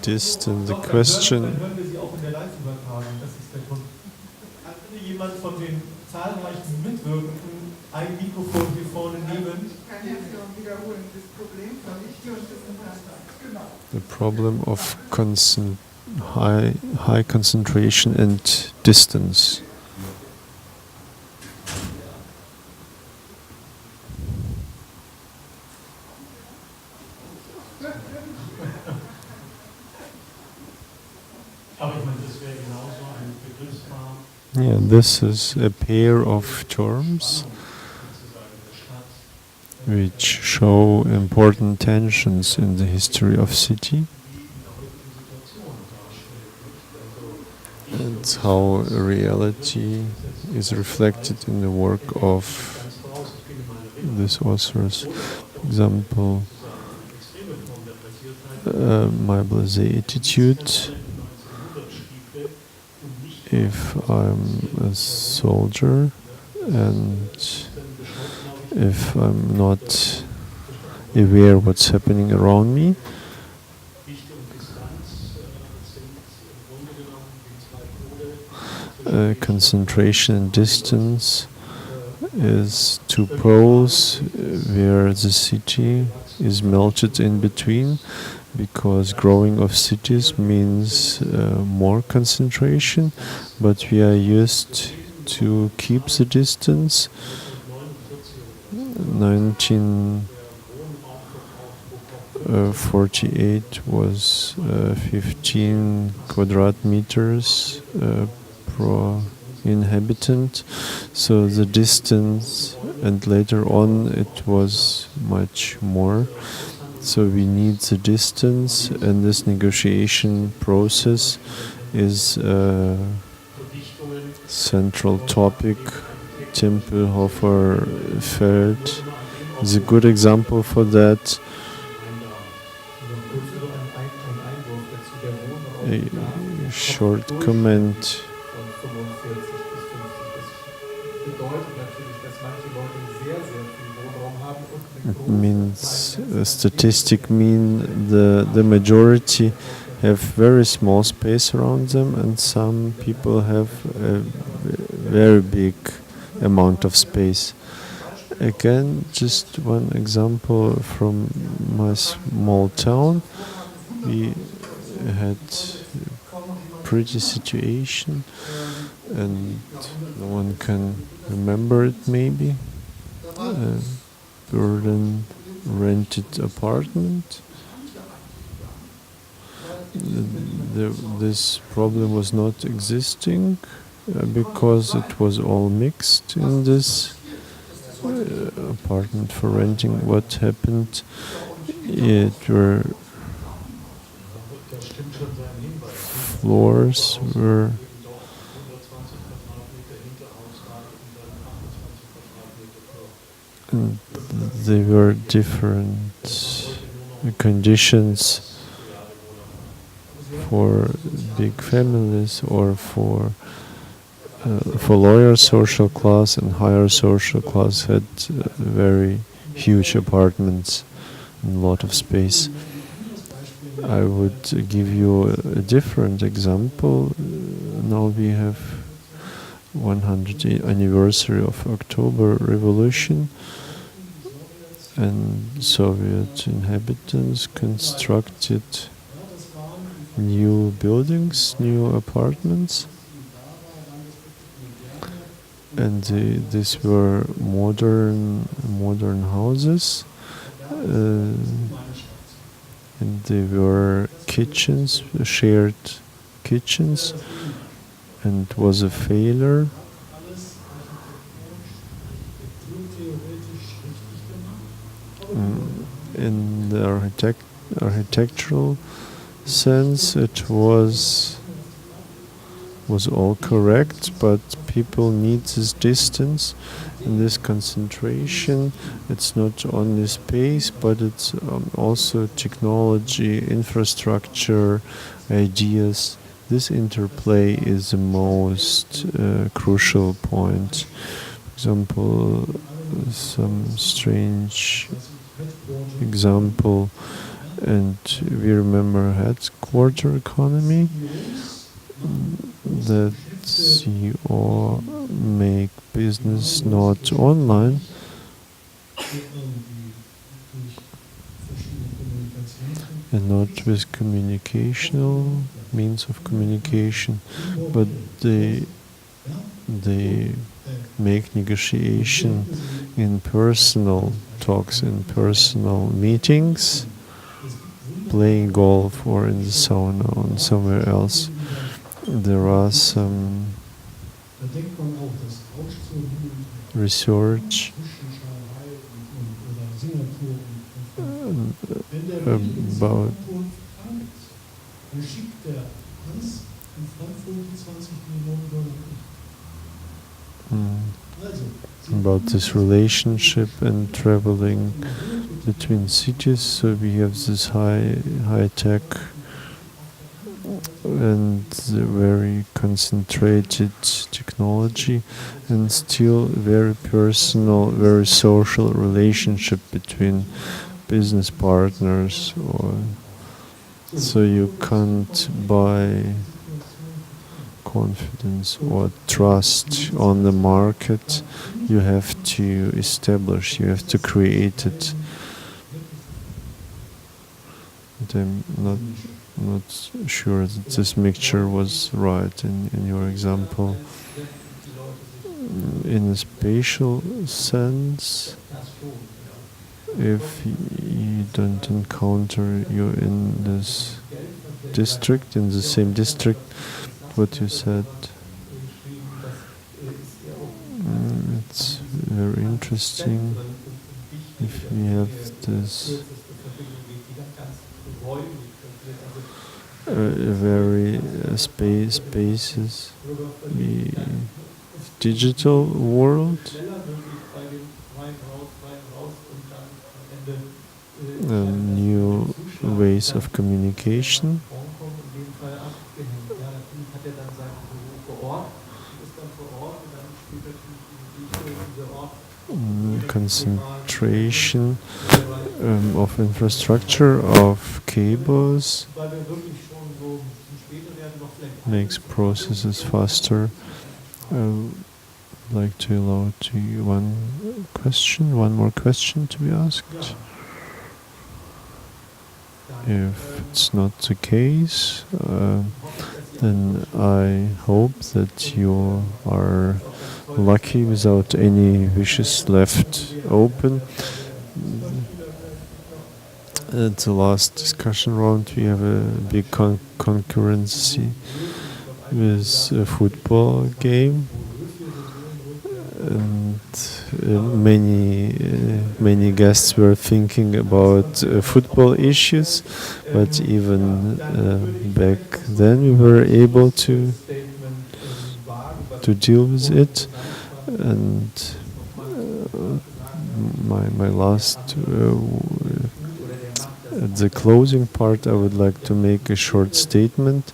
Distance, the question. The problem of high concentration and distance. Yeah, this is a pair of terms which show important tensions in the history of city. And how reality is reflected in the work of these authors. For example, my blase attitude. If I'm a soldier and if I'm not aware what's happening around me, concentration and distance is two poles where the city is melted in between, because growing of cities means more concentration, but we are used to keep the distance. 1948 was 15 quadrat meters per inhabitant, so the distance, and later on it was much more. So we need the distance, and this negotiation process is a central topic. Tempelhofer Feld is a good example for that. A short comment. It means statistic mean the majority have very small space around them, and some people have a very big amount of space. Again, just one example from my small town. We had a pretty situation, and no one can remember it maybe. burden rented apartment. This problem was not existing because it was all mixed in this apartment for renting. What happened? Floors were and they were different conditions for big families or for lower social class and higher social class had very huge apartments and a lot of space. I would give you a different example. Now we have 100th anniversary of October Revolution, and Soviet inhabitants constructed new buildings, new apartments, and these were modern houses, and they were kitchens, shared kitchens, and it was a failure. In the architectural sense, it was all correct, but people need this distance and this concentration. It's not only space, but it's also technology, infrastructure, ideas. This interplay is the most crucial point. For example, some strange example, and we remember headquarter economy, that you make business not online, and not with communicational means of communication, but they make negotiation in personal talks, in personal meetings, playing golf or in the sauna or somewhere else. There are some research about this relationship and traveling between cities. So we have this high tech and very concentrated technology, and still very personal, very social relationship between business partners. So you can't buy confidence or trust on the market. You have to establish, you have to create it. And I'm not sure that this mixture was right in your example. In a spatial sense, if you don't encounter you in this district, in the same district, what you said, it's very interesting. If we have this very spaces, the digital world, new ways of communication. Concentration of infrastructure, of cables, makes processes faster. I would like to allow to you one more question to be asked. If it's not the case, then I hope that you are lucky without any wishes left open. At the last discussion round, we have a big concurrency with a football game, and many guests were thinking about football issues, but even back then we were able to deal with it. And my last at the closing part, I would like to make a short statement.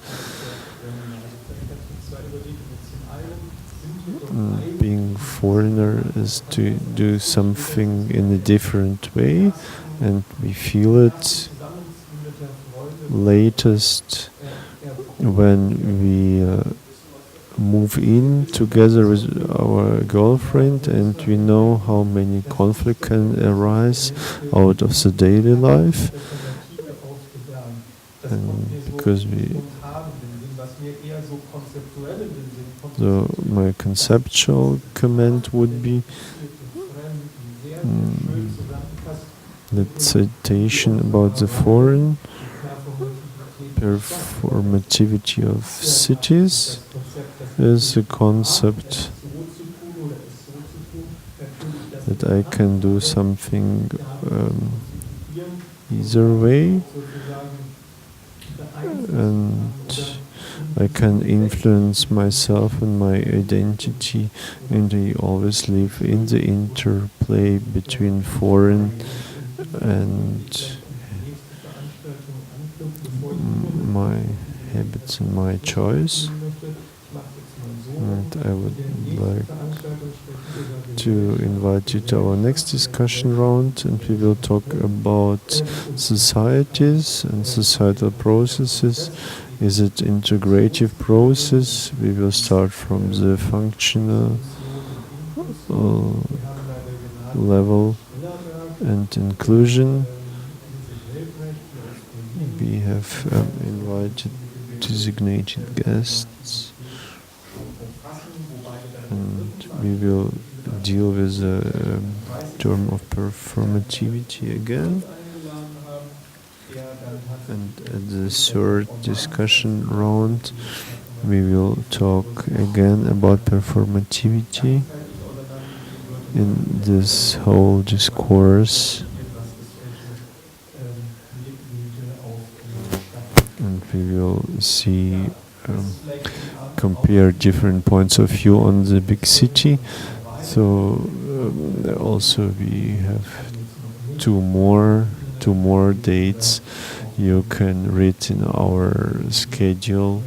Being foreigner is to do something in a different way, and we feel it latest when we move in together with our girlfriend, and we know how many conflicts can arise out of the daily life. And because so my conceptual comment would be the citation about the foreign performativity of cities is a concept that I can do something either way, and I can influence myself and my identity, and I always live in the interplay between foreign and my habits and my choice. And I would like to invite you to our next discussion round, and we will talk about societies and societal processes. Is it integrative process? We will start from the functional level and inclusion. We have invited designated guests, and we will deal with the term of performativity again. And at the third discussion round, we will talk again about performativity in this whole discourse. And we will see, compare different points of view on the big city. So also we have two more dates you can read in our schedule,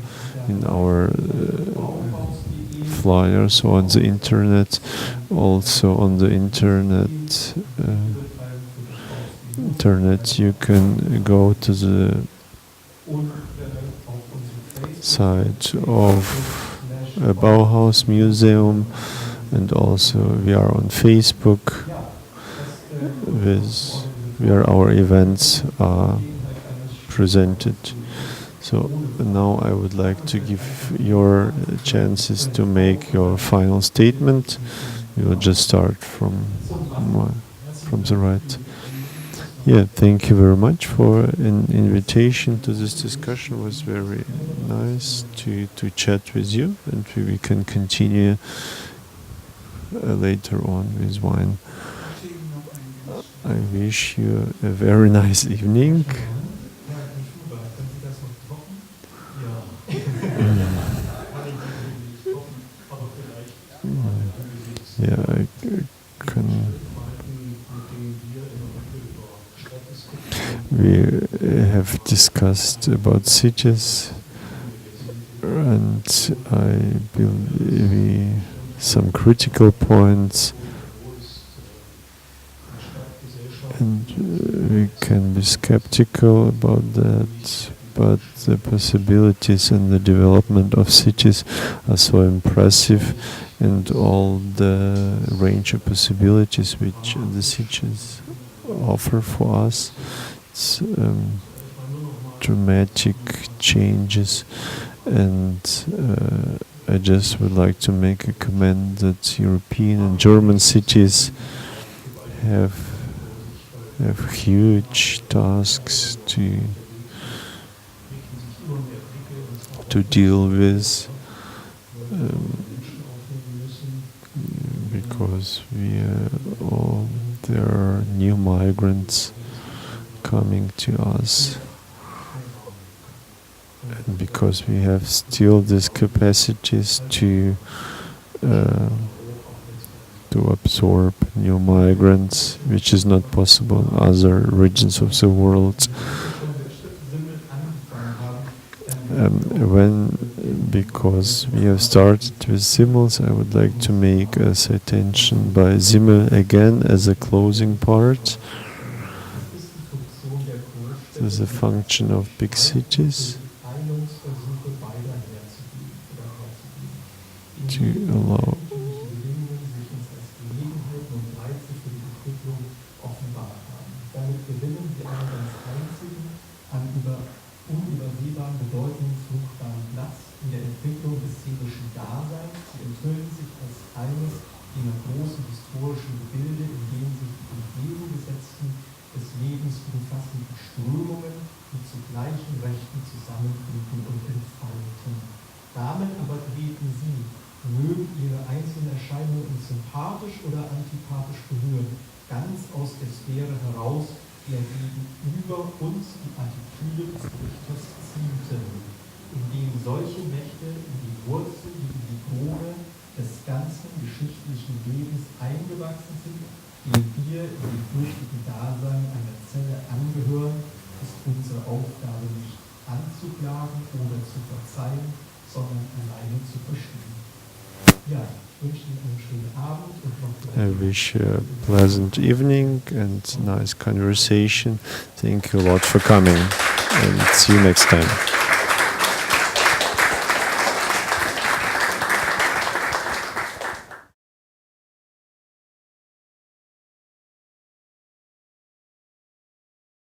in our flyers on the internet. Also on the internet you can go to the site of a Bauhaus museum, and also we are on Facebook where our events are presented. So now I would like to give your chances to make your final statement. We will just start from the right. Yeah, thank you very much for an invitation to this discussion. It was very nice to chat with you, and we can continue later on with wine. I wish you a very nice evening. Yeah, I can. We have discussed about cities, and I believe some critical points, and we can be skeptical about that, but the possibilities and the development of cities are so impressive, and all the range of possibilities which the cities offer for us. It's dramatic changes, and I just would like to make a comment that European and German cities have have huge tasks to deal with, because there are new migrants coming to us, and because we have still these capacities to absorb new migrants, which is not possible in other regions of the world. Because we have started with Simmels, I would like to make a citation by Simmel again as a closing part. This is a function of big cities to allow I wish you a pleasant evening and nice conversation. Thank you a lot for coming, and see you next time.